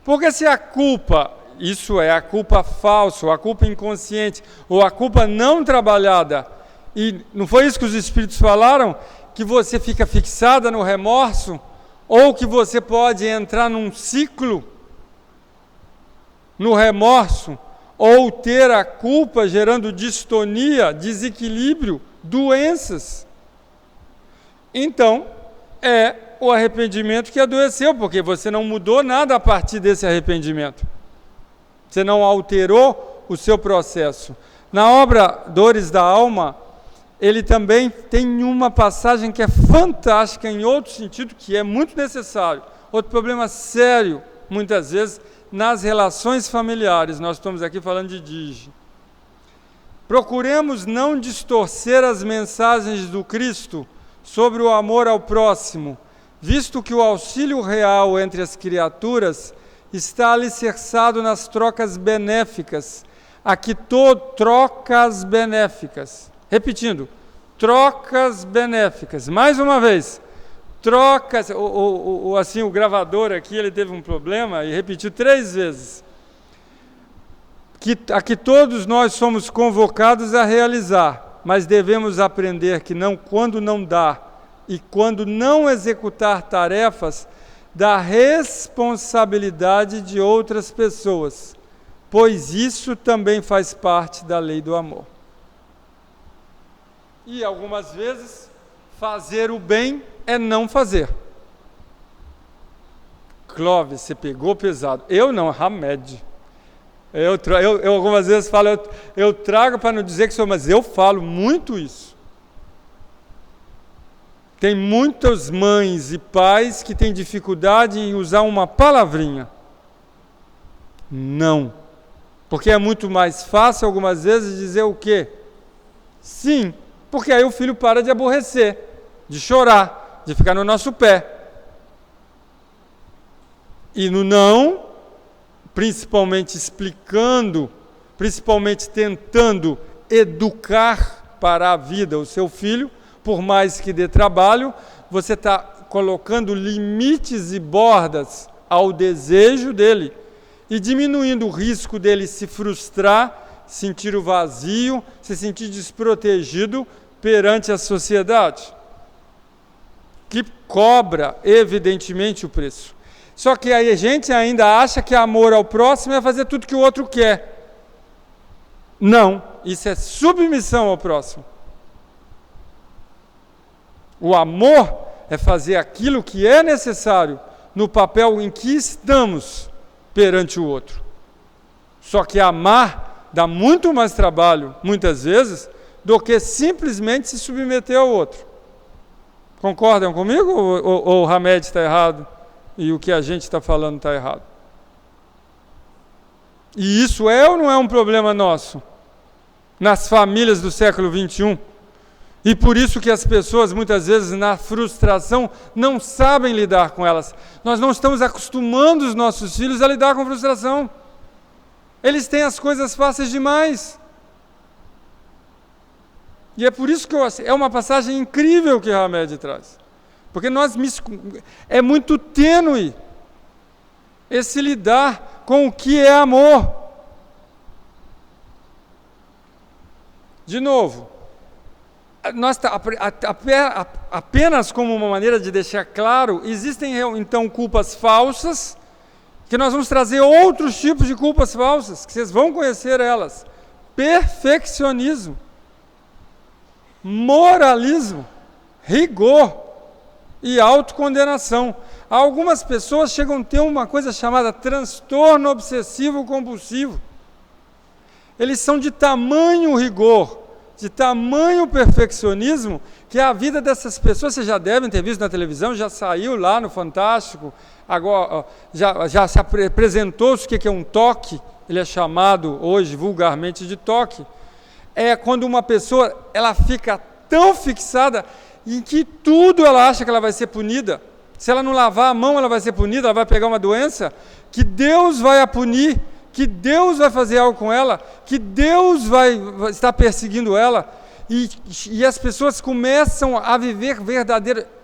Porque se a culpa, isso é a culpa falsa, ou a culpa inconsciente, ou a culpa não trabalhada, e não foi isso que os Espíritos falaram? Que você fica fixada no remorso, ou que você pode entrar num ciclo no remorso, ou ter a culpa gerando distonia, desequilíbrio, doenças. Então, é o arrependimento que adoeceu, porque você não mudou nada a partir desse arrependimento. Você não alterou o seu processo. Na obra Dores da Alma, ele também tem uma passagem que é fantástica em outro sentido, que é muito necessário. Outro problema sério, muitas vezes, nas relações familiares. Nós estamos aqui falando de Digi. Procuremos não distorcer as mensagens do Cristo sobre o amor ao próximo, visto que o auxílio real entre as criaturas está alicerçado nas trocas benéficas. Trocas benéficas. Repetindo, trocas benéficas. Mais uma vez, trocas. O gravador aqui, ele teve um problema e repetiu 3 vezes. A que todos nós somos convocados a realizar, mas devemos aprender que quando não dá e quando não executar tarefas, da responsabilidade de outras pessoas, pois isso também faz parte da lei do amor. E algumas vezes, fazer o bem é não fazer. Clóvis, você pegou pesado. Eu não, Hamed. Eu algumas vezes falo, eu trago para não dizer que sou, mas eu falo muito isso. Tem muitas mães e pais que têm dificuldade em usar uma palavrinha. Não. Porque é muito mais fácil, algumas vezes, dizer o quê? Sim. Porque aí o filho para de aborrecer, de chorar, de ficar no nosso pé. E no não, principalmente explicando, principalmente tentando educar para a vida o seu filho, por mais que dê trabalho, você está colocando limites e bordas ao desejo dele e diminuindo o risco dele se frustrar, sentir o vazio, se sentir desprotegido perante a sociedade, que cobra, evidentemente, o preço. Só que aí a gente ainda acha que amor ao próximo é fazer tudo que o outro quer. Não, isso é submissão ao próximo. O amor é fazer aquilo que é necessário no papel em que estamos perante o outro. Só que amar dá muito mais trabalho, muitas vezes, do que simplesmente se submeter ao outro. Concordam comigo ou o Hamed está errado e o que a gente está falando está errado? E isso é ou não é um problema nosso? Nas famílias do século XXI? E por isso que as pessoas, muitas vezes, na frustração, não sabem lidar com elas. Nós não estamos acostumando os nossos filhos a lidar com frustração. Eles têm as coisas fáceis demais. E é por isso que é uma passagem incrível que Hamed traz. Porque é muito tênue esse lidar com o que é amor. De novo, apenas como uma maneira de deixar claro, existem então culpas falsas, que nós vamos trazer outros tipos de culpas falsas, que vocês vão conhecer elas. Perfeccionismo, moralismo, rigor e autocondenação. Algumas pessoas chegam a ter uma coisa chamada transtorno obsessivo compulsivo. Eles são de tamanho rigor, de tamanho perfeccionismo, que a vida dessas pessoas, vocês já devem ter visto na televisão, já saiu lá no Fantástico, agora já se apresentou-se o que é um toque, ele é chamado hoje vulgarmente de toque. É quando uma pessoa ela fica tão fixada em que tudo ela acha que ela vai ser punida. Se ela não lavar a mão, ela vai ser punida, ela vai pegar uma doença, que Deus vai a punir, que Deus vai fazer algo com ela, que Deus vai estar perseguindo ela, e as pessoas começam a viver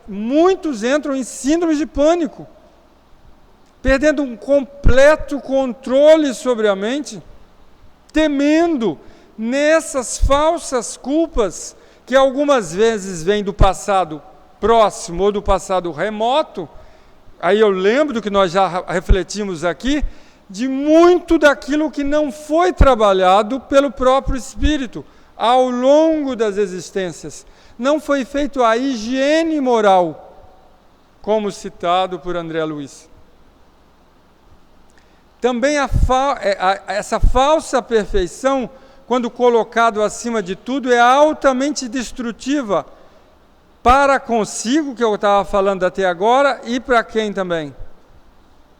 muitos entram em síndrome de pânico, perdendo um completo controle sobre a mente, temendo nessas falsas culpas, que algumas vezes vêm do passado próximo ou do passado remoto. Aí eu lembro do que nós já refletimos aqui, de muito daquilo que não foi trabalhado pelo próprio Espírito ao longo das existências. Não foi feito a higiene moral, como citado por André Luiz. também essa falsa perfeição, quando colocado acima de tudo, é altamente destrutiva para consigo, que eu estava falando até agora, e para quem também?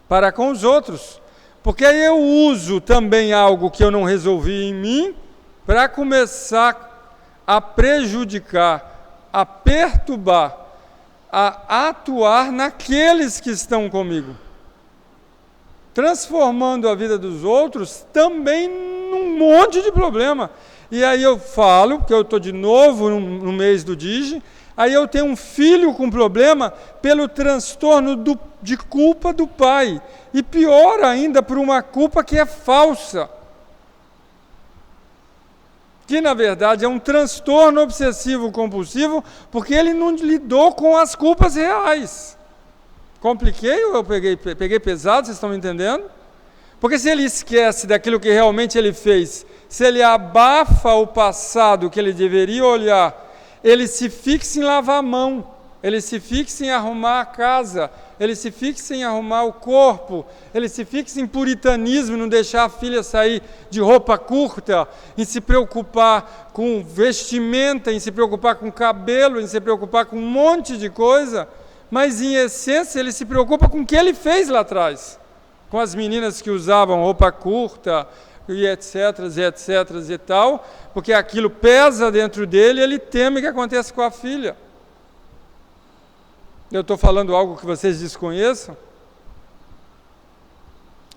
Para com os outros. Porque aí eu uso também algo que eu não resolvi em mim para começar a prejudicar, a perturbar, a atuar naqueles que estão comigo, transformando a vida dos outros também num monte de problema. E aí eu falo, porque eu estou de novo no mês do Digi, aí eu tenho um filho com problema pelo transtorno de culpa do pai. E pior ainda, por uma culpa que é falsa. Que, na verdade, é um transtorno obsessivo-compulsivo, porque ele não lidou com as culpas reais. Compliquei ou eu peguei pesado, vocês estão me entendendo? Porque se ele esquece daquilo que realmente ele fez, se ele abafa o passado que ele deveria olhar, ele se fixa em lavar a mão, ele se fixa em arrumar a casa, ele se fixa em arrumar o corpo, ele se fixa em puritanismo, não deixar a filha sair de roupa curta, em se preocupar com vestimenta, em se preocupar com cabelo, em se preocupar com um monte de coisa, mas em essência ele se preocupa com o que ele fez lá atrás, com as meninas que usavam roupa curta, e etc, e tal, porque aquilo pesa dentro dele e ele teme que aconteça com a filha. Eu estou falando algo que vocês desconheçam?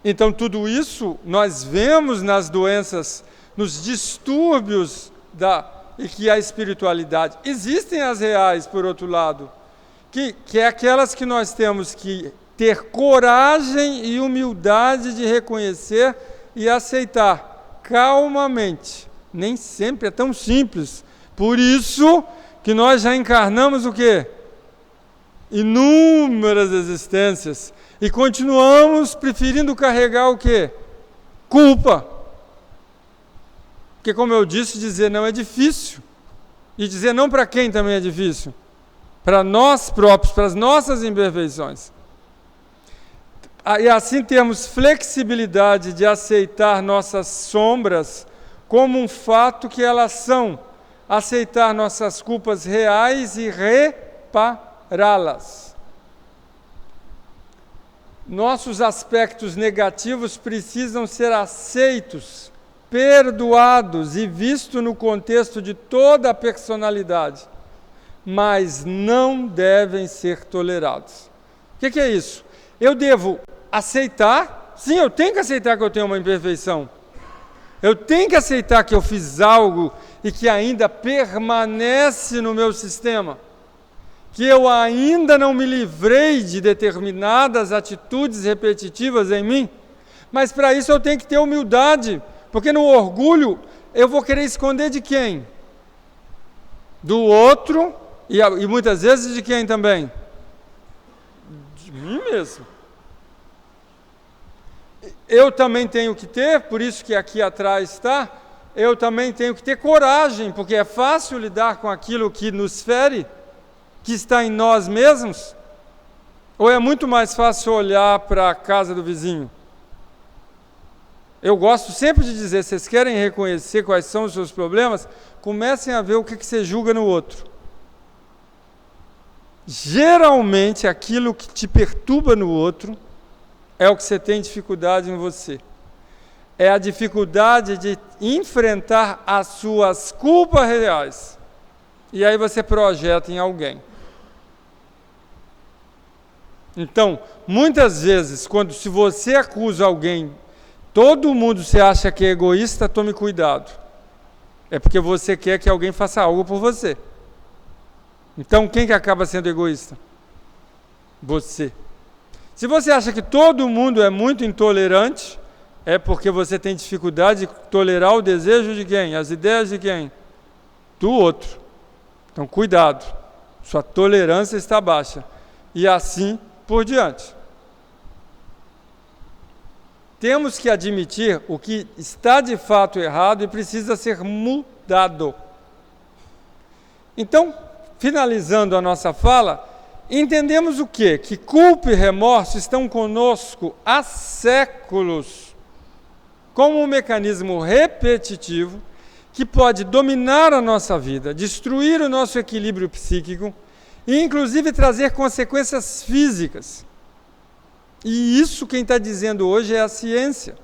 Então, tudo isso nós vemos nas doenças, nos distúrbios e que a espiritualidade. Existem as reais, por outro lado, que é aquelas que nós temos que ter coragem e humildade de reconhecer e aceitar calmamente. Nem sempre é tão simples. Por isso que nós já encarnamos o quê? Inúmeras existências. E continuamos preferindo carregar o quê? Culpa. Porque, como eu disse, dizer não é difícil. E dizer não para quem também é difícil? Para nós próprios, para as nossas imperfeições. E assim temos flexibilidade de aceitar nossas sombras como um fato que elas são, aceitar nossas culpas reais e repará-las. Nossos aspectos negativos precisam ser aceitos, perdoados e vistos no contexto de toda a personalidade, mas não devem ser tolerados. O que é isso? Eu devo aceitar, sim, eu tenho que aceitar que eu tenho uma imperfeição. Eu tenho que aceitar que eu fiz algo e que ainda permanece no meu sistema. Que eu ainda não me livrei de determinadas atitudes repetitivas em mim. Mas para isso eu tenho que ter humildade, porque no orgulho eu vou querer esconder de quem? Do outro e muitas vezes de quem também? De mim mesmo. Eu também tenho que ter, por isso que aqui atrás está, eu também tenho que ter coragem, porque é fácil lidar com aquilo que nos fere, que está em nós mesmos, ou é muito mais fácil olhar para a casa do vizinho? Eu gosto sempre de dizer, vocês querem reconhecer quais são os seus problemas? Comecem a ver o que você julga no outro. Geralmente, aquilo que te perturba no outro é o que você tem dificuldade em você. É a dificuldade de enfrentar as suas culpas reais. E aí você projeta em alguém. Então, muitas vezes, se você acusa alguém, todo mundo você acha que é egoísta, tome cuidado. É porque você quer que alguém faça algo por você. Então, quem que acaba sendo egoísta? Você. Se você acha que todo mundo é muito intolerante, é porque você tem dificuldade de tolerar o desejo de quem? As ideias de quem? Do outro. Então, cuidado. Sua tolerância está baixa. E assim por diante. Temos que admitir o que está de fato errado e precisa ser mudado. Então, finalizando a nossa fala, entendemos o quê? Que culpa e remorso estão conosco há séculos, como um mecanismo repetitivo que pode dominar a nossa vida, destruir o nosso equilíbrio psíquico e, inclusive, trazer consequências físicas. E isso quem está dizendo hoje é a ciência.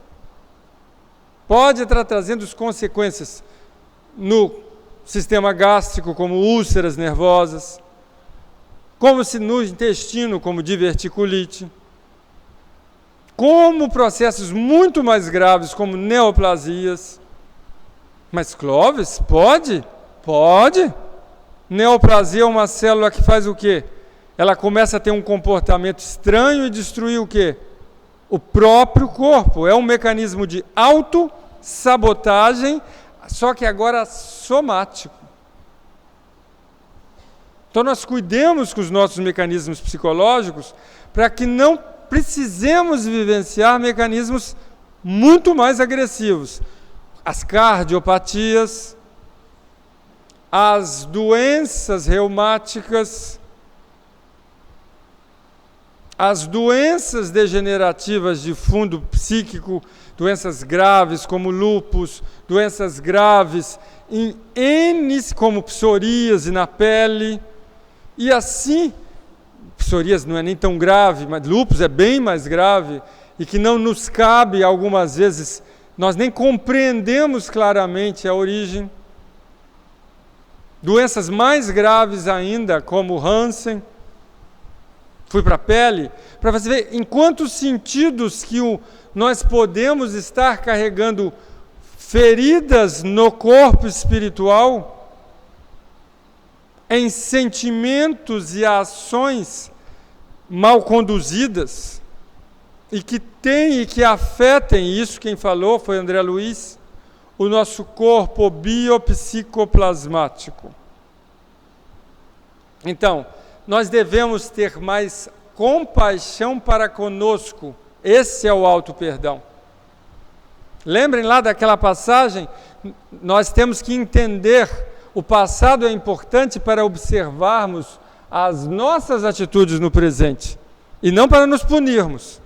Pode estar trazendo as consequências no sistema gástrico, como úlceras nervosas, como se no intestino, como diverticulite, como processos muito mais graves, como neoplasias. Mas Clóvis, pode? Pode. Neoplasia é uma célula que faz o quê? Ela começa a ter um comportamento estranho e destruir o quê? O próprio corpo. É um mecanismo de autossabotagem, só que agora somático. Então nós cuidemos com os nossos mecanismos psicológicos para que não precisemos vivenciar mecanismos muito mais agressivos. As cardiopatias, as doenças reumáticas, as doenças degenerativas de fundo psíquico, doenças graves como lúpus, doenças graves em N, como psoríase na pele, e assim, psoríase não é nem tão grave, mas lúpus é bem mais grave, e que não nos cabe algumas vezes, nós nem compreendemos claramente a origem. Doenças mais graves ainda, como Hansen. Fui para a pele, para você ver em quantos sentidos que nós podemos estar carregando feridas no corpo espiritual, em sentimentos e ações mal conduzidas, e que afetem, isso quem falou foi André Luiz, o nosso corpo biopsicoplasmático. Então, nós devemos ter mais compaixão para conosco. Esse é o auto-perdão. Lembrem lá daquela passagem? Nós temos que entender, o passado é importante para observarmos as nossas atitudes no presente, e não para nos punirmos.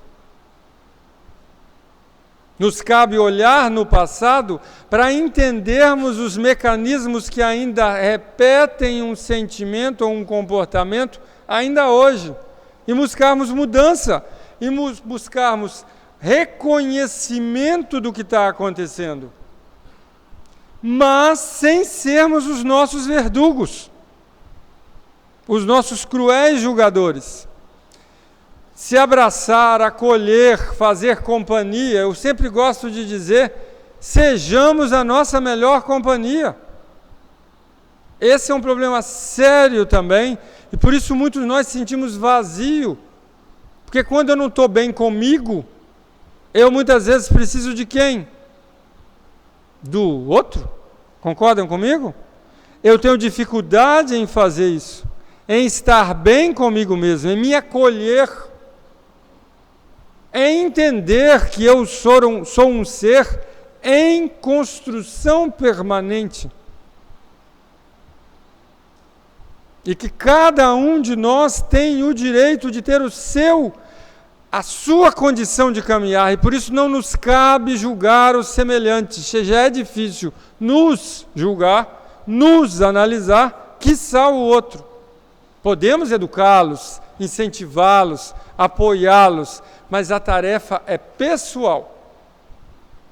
Nos cabe olhar no passado para entendermos os mecanismos que ainda repetem um sentimento ou um comportamento ainda hoje. E buscarmos mudança, e buscarmos reconhecimento do que está acontecendo. Mas sem sermos os nossos verdugos, os nossos cruéis julgadores. Se abraçar, acolher, fazer companhia, eu sempre gosto de dizer, sejamos a nossa melhor companhia. Esse é um problema sério também, e por isso muitos de nós sentimos vazio, porque quando eu não estou bem comigo, eu muitas vezes preciso de quem? Do outro? Concordam comigo? Eu tenho dificuldade em fazer isso, em estar bem comigo mesmo, em me acolher, em entender que eu sou um ser em construção permanente. E que cada um de nós tem o direito de ter a sua condição de caminhar, e por isso não nos cabe julgar os semelhantes. Já é difícil nos julgar, nos analisar, quiçá o outro. Podemos educá-los, incentivá-los, apoiá-los, mas a tarefa é pessoal,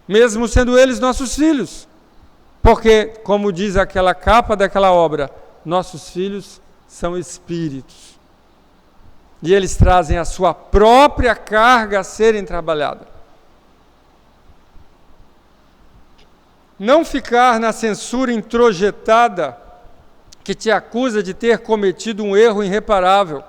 mesmo sendo eles nossos filhos. Porque, como diz aquela capa daquela obra, nossos filhos são espíritos. E eles trazem a sua própria carga a serem trabalhada. Não ficar na censura introjetada que te acusa de ter cometido um erro irreparável.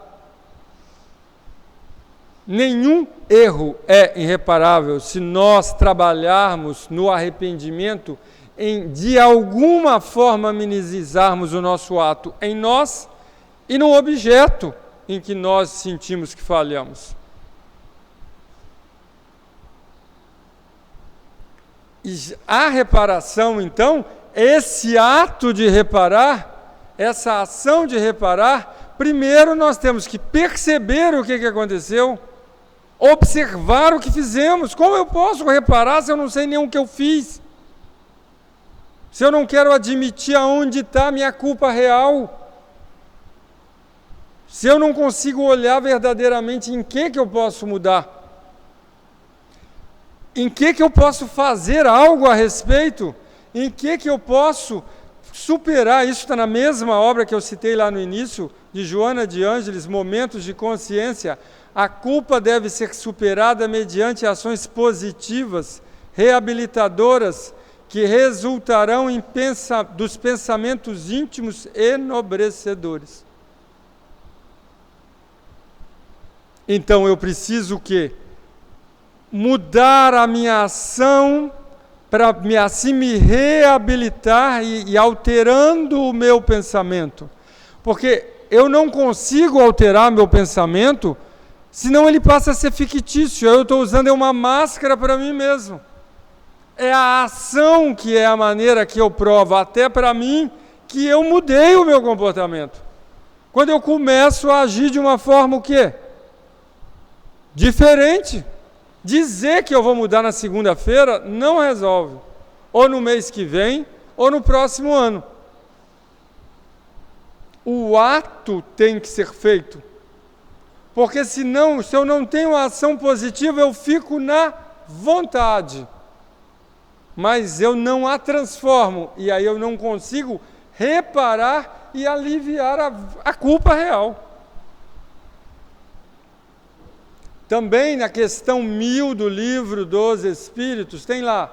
Nenhum erro é irreparável se nós trabalharmos no arrependimento em, de alguma forma, minimizarmos o nosso ato em nós e no objeto em que nós sentimos que falhamos. E a reparação, então, esse ato de reparar, essa ação de reparar, primeiro nós temos que perceber o que aconteceu, observar o que fizemos. Como eu posso reparar se eu não sei nem o que eu fiz? Se eu não quero admitir aonde está a minha culpa real? Se eu não consigo olhar verdadeiramente em que eu posso mudar? Em que eu posso fazer algo a respeito? Em que eu posso superar? Isso está na mesma obra que eu citei lá no início, de Joana de Ângeles, Momentos de Consciência. A culpa deve ser superada mediante ações positivas, reabilitadoras, que resultarão dos pensamentos íntimos enobrecedores. Então eu preciso o quê? Mudar a minha ação para assim me reabilitar e alterando o meu pensamento. Porque eu não consigo alterar meu pensamento, senão ele passa a ser fictício. Eu estou usando uma máscara para mim mesmo. É a ação que é a maneira que eu provo, até para mim, que eu mudei o meu comportamento. Quando eu começo a agir de uma forma o quê? Diferente. Dizer que eu vou mudar na segunda-feira não resolve. Ou no mês que vem, ou no próximo ano. O ato tem que ser feito. Porque senão, se eu não tenho uma ação positiva, eu fico na vontade. Mas eu não a transformo. E aí eu não consigo reparar e aliviar a culpa real. Também na questão 1000 do livro dos Espíritos, tem lá,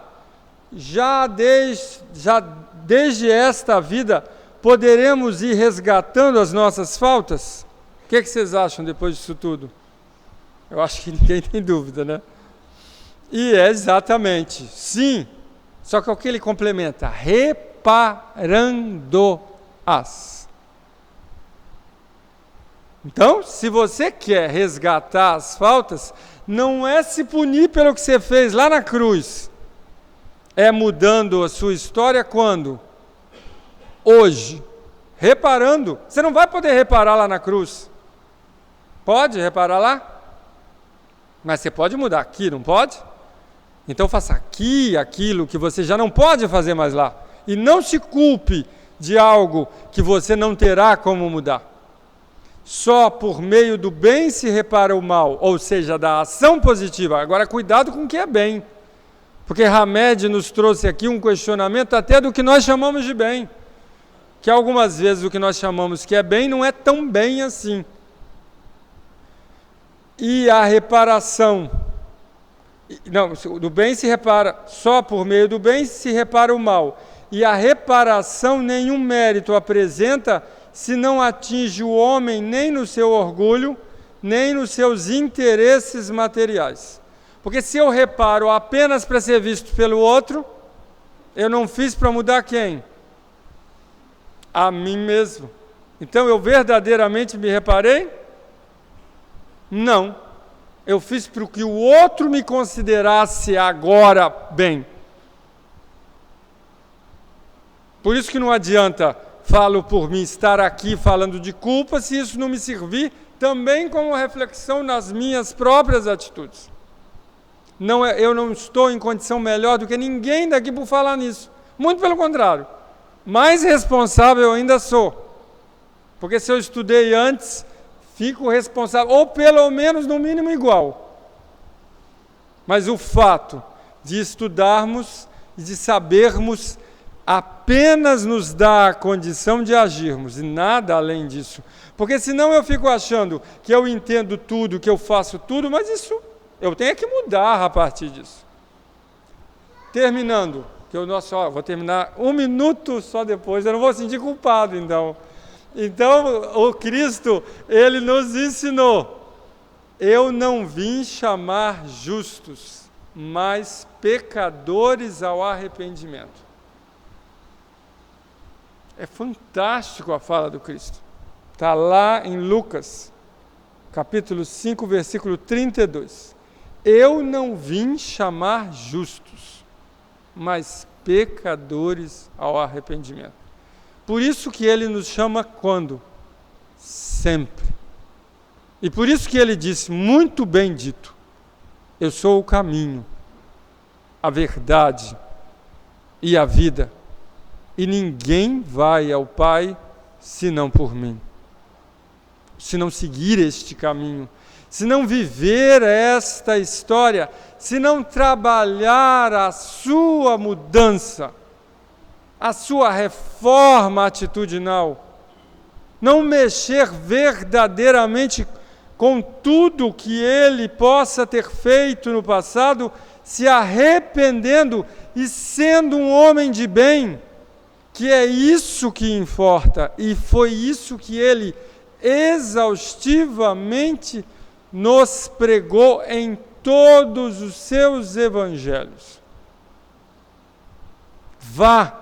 já desde esta vida, poderemos ir resgatando as nossas faltas? O que vocês acham depois disso tudo? Eu acho que ninguém tem dúvida, né? E é exatamente, sim, só que o que ele complementa? Reparando-as. Então, se você quer resgatar as faltas, não é se punir pelo que você fez lá na cruz. É mudando a sua história quando? Hoje. Reparando. Você não vai poder reparar lá na cruz. Pode reparar lá? Mas você pode mudar aqui, não pode? Então faça aqui aquilo que você já não pode fazer mais lá. E não se culpe de algo que você não terá como mudar. Só por meio do bem se repara o mal, ou seja, da ação positiva. Agora, cuidado com o que é bem. Porque Hamed nos trouxe aqui um questionamento até do que nós chamamos de bem. Que algumas vezes o que nós chamamos que é bem não é tão bem assim. E a reparação. Não, do bem se repara, só por meio do bem se repara o mal. E a reparação nenhum mérito apresenta se não atinge o homem nem no seu orgulho, nem nos seus interesses materiais. Porque se eu reparo apenas para ser visto pelo outro, eu não fiz para mudar quem? A mim mesmo. Então eu verdadeiramente me reparei? Não. Eu fiz para que o outro me considerasse agora bem. Por isso que não adianta, falo por mim, estar aqui falando de culpa, se isso não me servir também como reflexão nas minhas próprias atitudes. Eu não estou em condição melhor do que ninguém daqui por falar nisso. Muito pelo contrário. Mais responsável eu ainda sou. Porque se eu estudei antes, fico responsável, ou pelo menos no mínimo igual. Mas o fato de estudarmos e de sabermos apenas nos dá a condição de agirmos, e nada além disso. Porque senão eu fico achando que eu entendo tudo, que eu faço tudo, mas isso eu tenho que mudar a partir disso. Terminando, que vou terminar 1 minuto só depois, eu não vou sentir culpado então. Então o Cristo, ele nos ensinou, eu não vim chamar justos, mas pecadores ao arrependimento. É fantástico a fala do Cristo. Está lá em Lucas, capítulo 5, versículo 32. Eu não vim chamar justos, mas pecadores ao arrependimento. Por isso que ele nos chama quando? sempre. E por isso que ele disse, muito bem dito, eu sou o caminho, a verdade e a vida, e ninguém vai ao Pai senão por mim. Se não seguir este caminho, se não viver esta história, se não trabalhar a sua mudança, a sua reforma atitudinal, não mexer verdadeiramente com tudo que ele possa ter feito no passado, se arrependendo e sendo um homem de bem, que é isso que importa, e foi isso que ele exaustivamente nos pregou em todos os seus evangelhos. Vá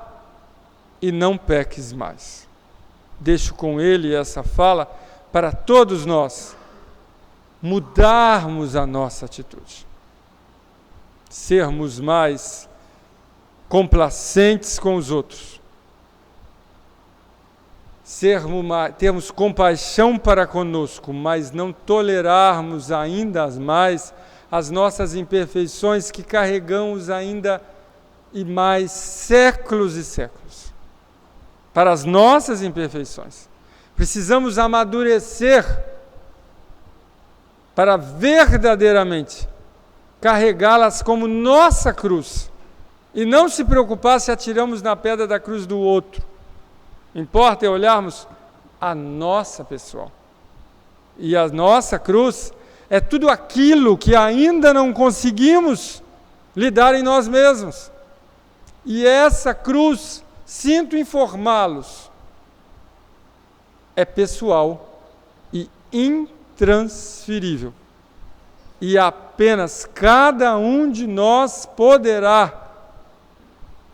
e não peques mais. Deixo com ele essa fala para todos nós mudarmos a nossa atitude, sermos mais complacentes com os outros, termos compaixão para conosco, mas não tolerarmos ainda mais as nossas imperfeições que carregamos ainda e mais séculos e séculos. Para as nossas imperfeições, precisamos amadurecer para verdadeiramente carregá-las como nossa cruz e não se preocupar se atiramos na pedra da cruz do outro. Importa é olharmos a nossa pessoal. E a nossa cruz é tudo aquilo que ainda não conseguimos lidar em nós mesmos. E essa cruz, sinto informá-los, é pessoal e intransferível. E apenas cada um de nós poderá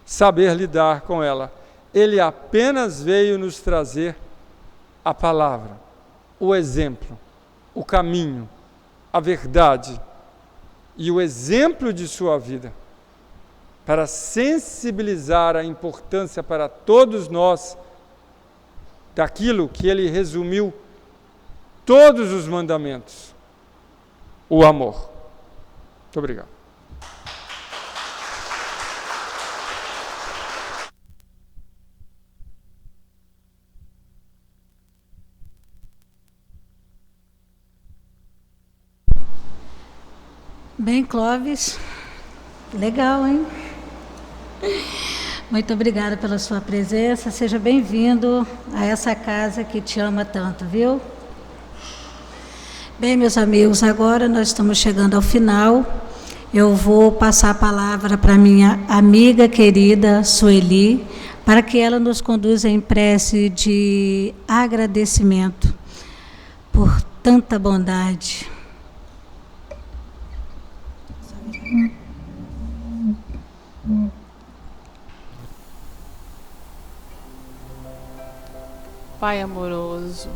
saber lidar com ela. Ele apenas veio nos trazer a palavra, o exemplo, o caminho, a verdade e o exemplo de sua vida, para sensibilizar a importância para todos nós daquilo que ele resumiu todos os mandamentos, o amor. Muito obrigado. Bem, Clóvis, legal, hein? Muito obrigada pela sua presença, seja bem-vindo a essa casa que te ama tanto, viu? Bem, meus amigos, agora nós estamos chegando ao final. Eu vou passar a palavra para minha amiga querida Sueli, para que ela nos conduza em prece de agradecimento por tanta bondade. Pai amoroso,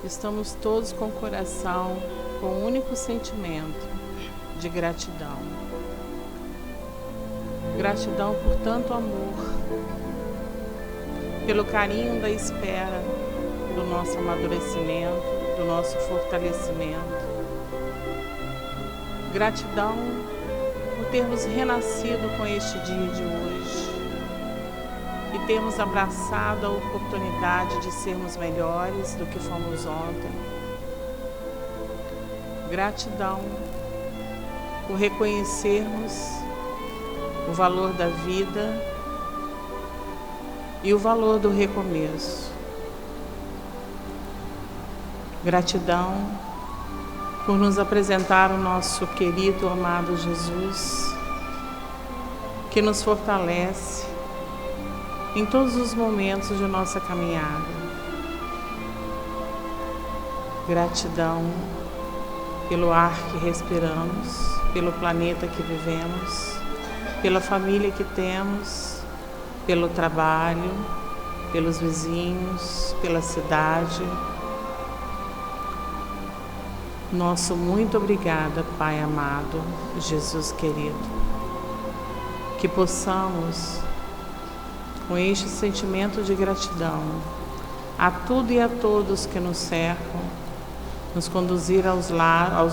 estamos todos com o coração com um único sentimento de gratidão. Gratidão por tanto amor, pelo carinho da espera, do nosso amadurecimento, do nosso fortalecimento. Gratidão por termos renascido com este dia de hoje e termos abraçado a oportunidade de sermos melhores do que fomos ontem. Gratidão por reconhecermos o valor da vida e o valor do recomeço. Gratidão por nos apresentar o nosso querido, amado Jesus, que nos fortalece em todos os momentos de nossa caminhada. Gratidão pelo ar que respiramos, pelo planeta que vivemos, pela família que temos, pelo trabalho, pelos vizinhos, pela cidade. Nosso muito obrigada, Pai amado, Jesus querido. Que possamos, com este sentimento de gratidão, a tudo e a todos que nos cercam, nos conduzir aos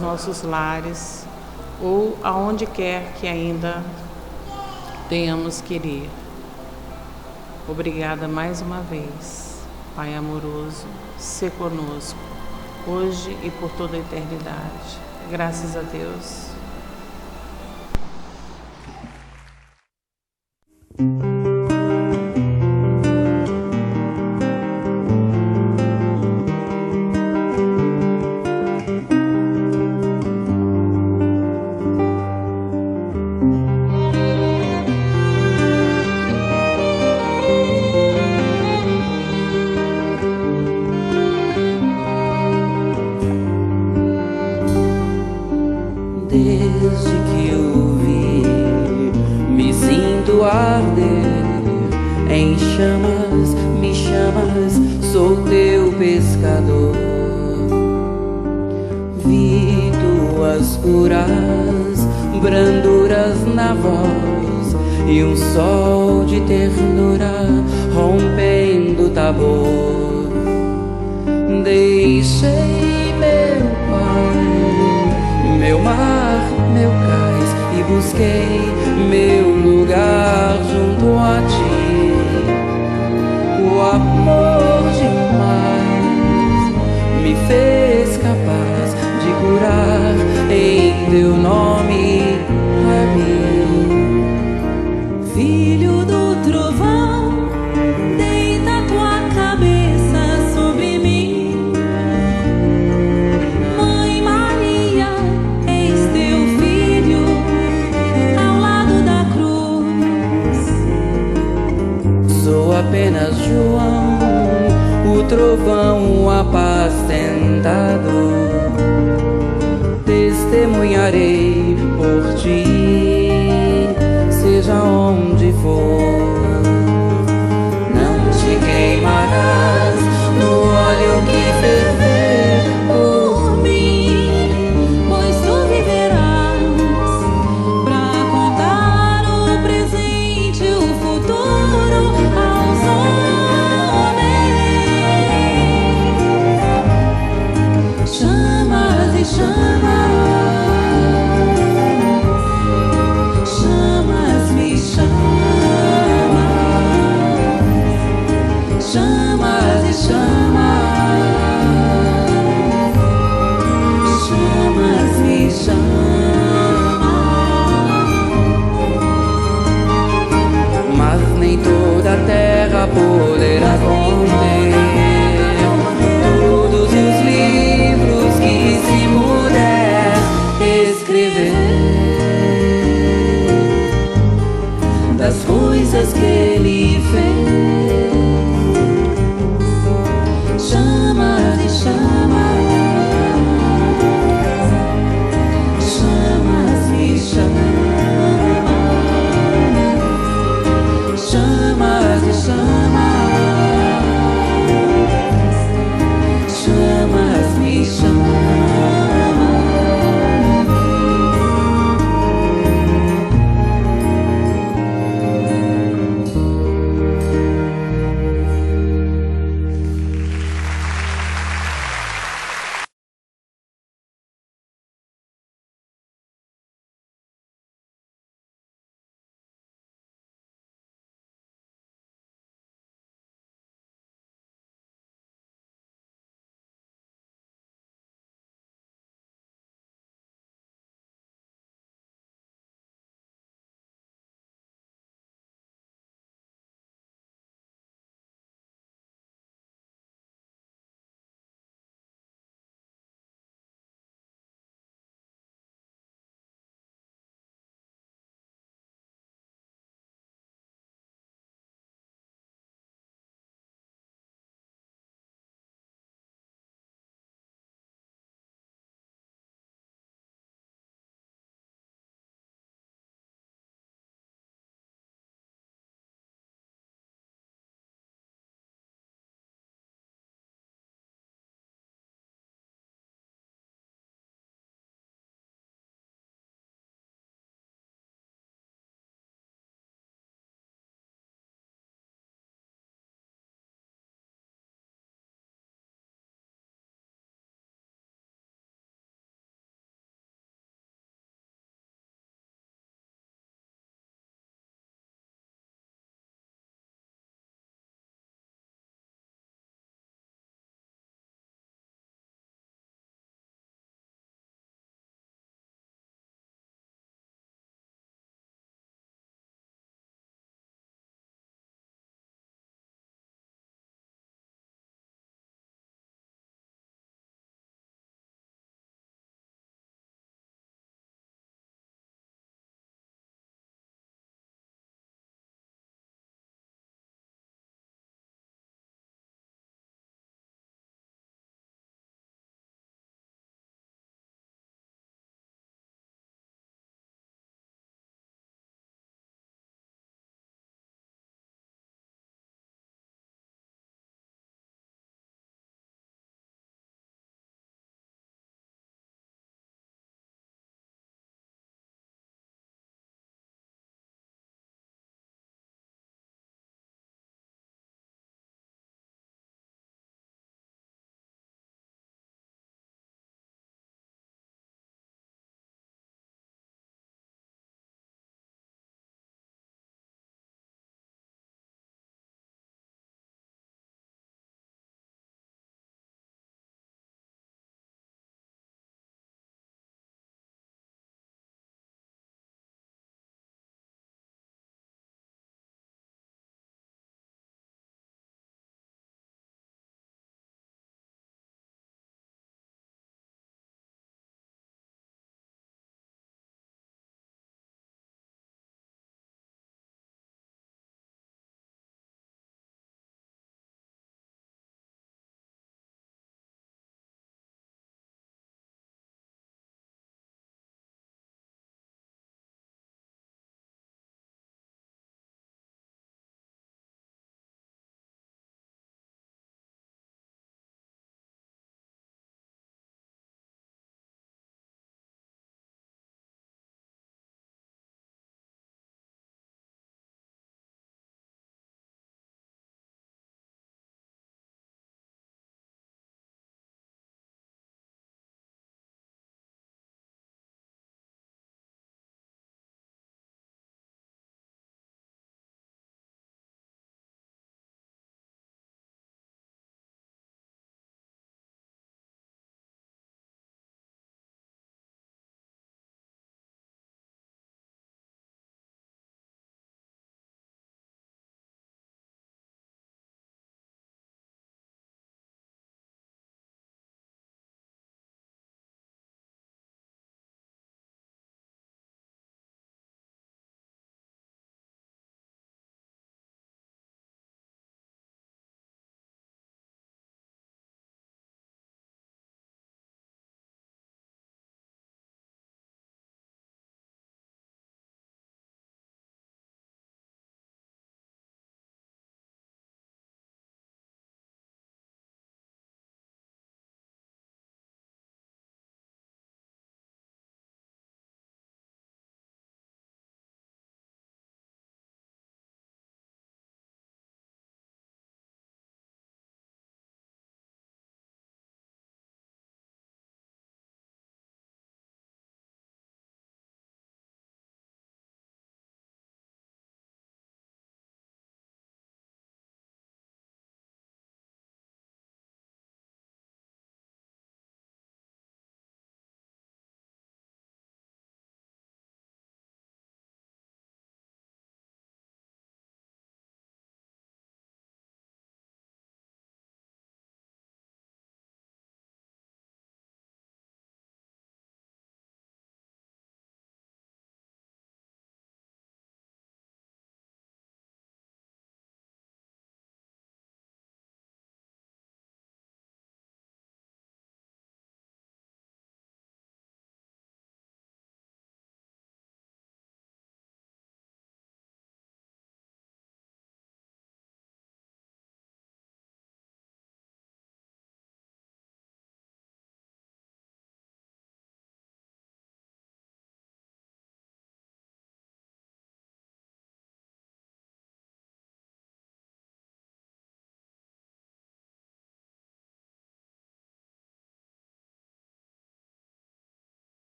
nossos lares ou aonde quer que ainda tenhamos que ir. Obrigada mais uma vez, Pai amoroso, se conosco, hoje e por toda a eternidade. Graças a Deus. Desde que eu vi, me sinto arder em chamas, me chamas, sou teu pescador. Vi tuas puras branduras na voz e um sol de ternura rompendo o Tabor. Deixei meu Pai, meu mar, meu cais, e busquei meu lugar junto a ti. O amor demais me fez capaz de curar em teu nome a mim. Filho do trovão, deita tua cabeça sobre mim. Mãe Maria, eis teu filho ao lado da cruz. Sou apenas João, o trovão apacentado. Testemunharei por ti, seja onde for. Não te queimarás no óleo que ferver por mim, Pois tu viverás pra contar o presente e o futuro aos homens. Chamas e chamas, chamas me chamas, chamas e chamas, chamas me chamas. mas nem toda a terra poderá conter todos os livros que se puder escrever das coisas que ele fez.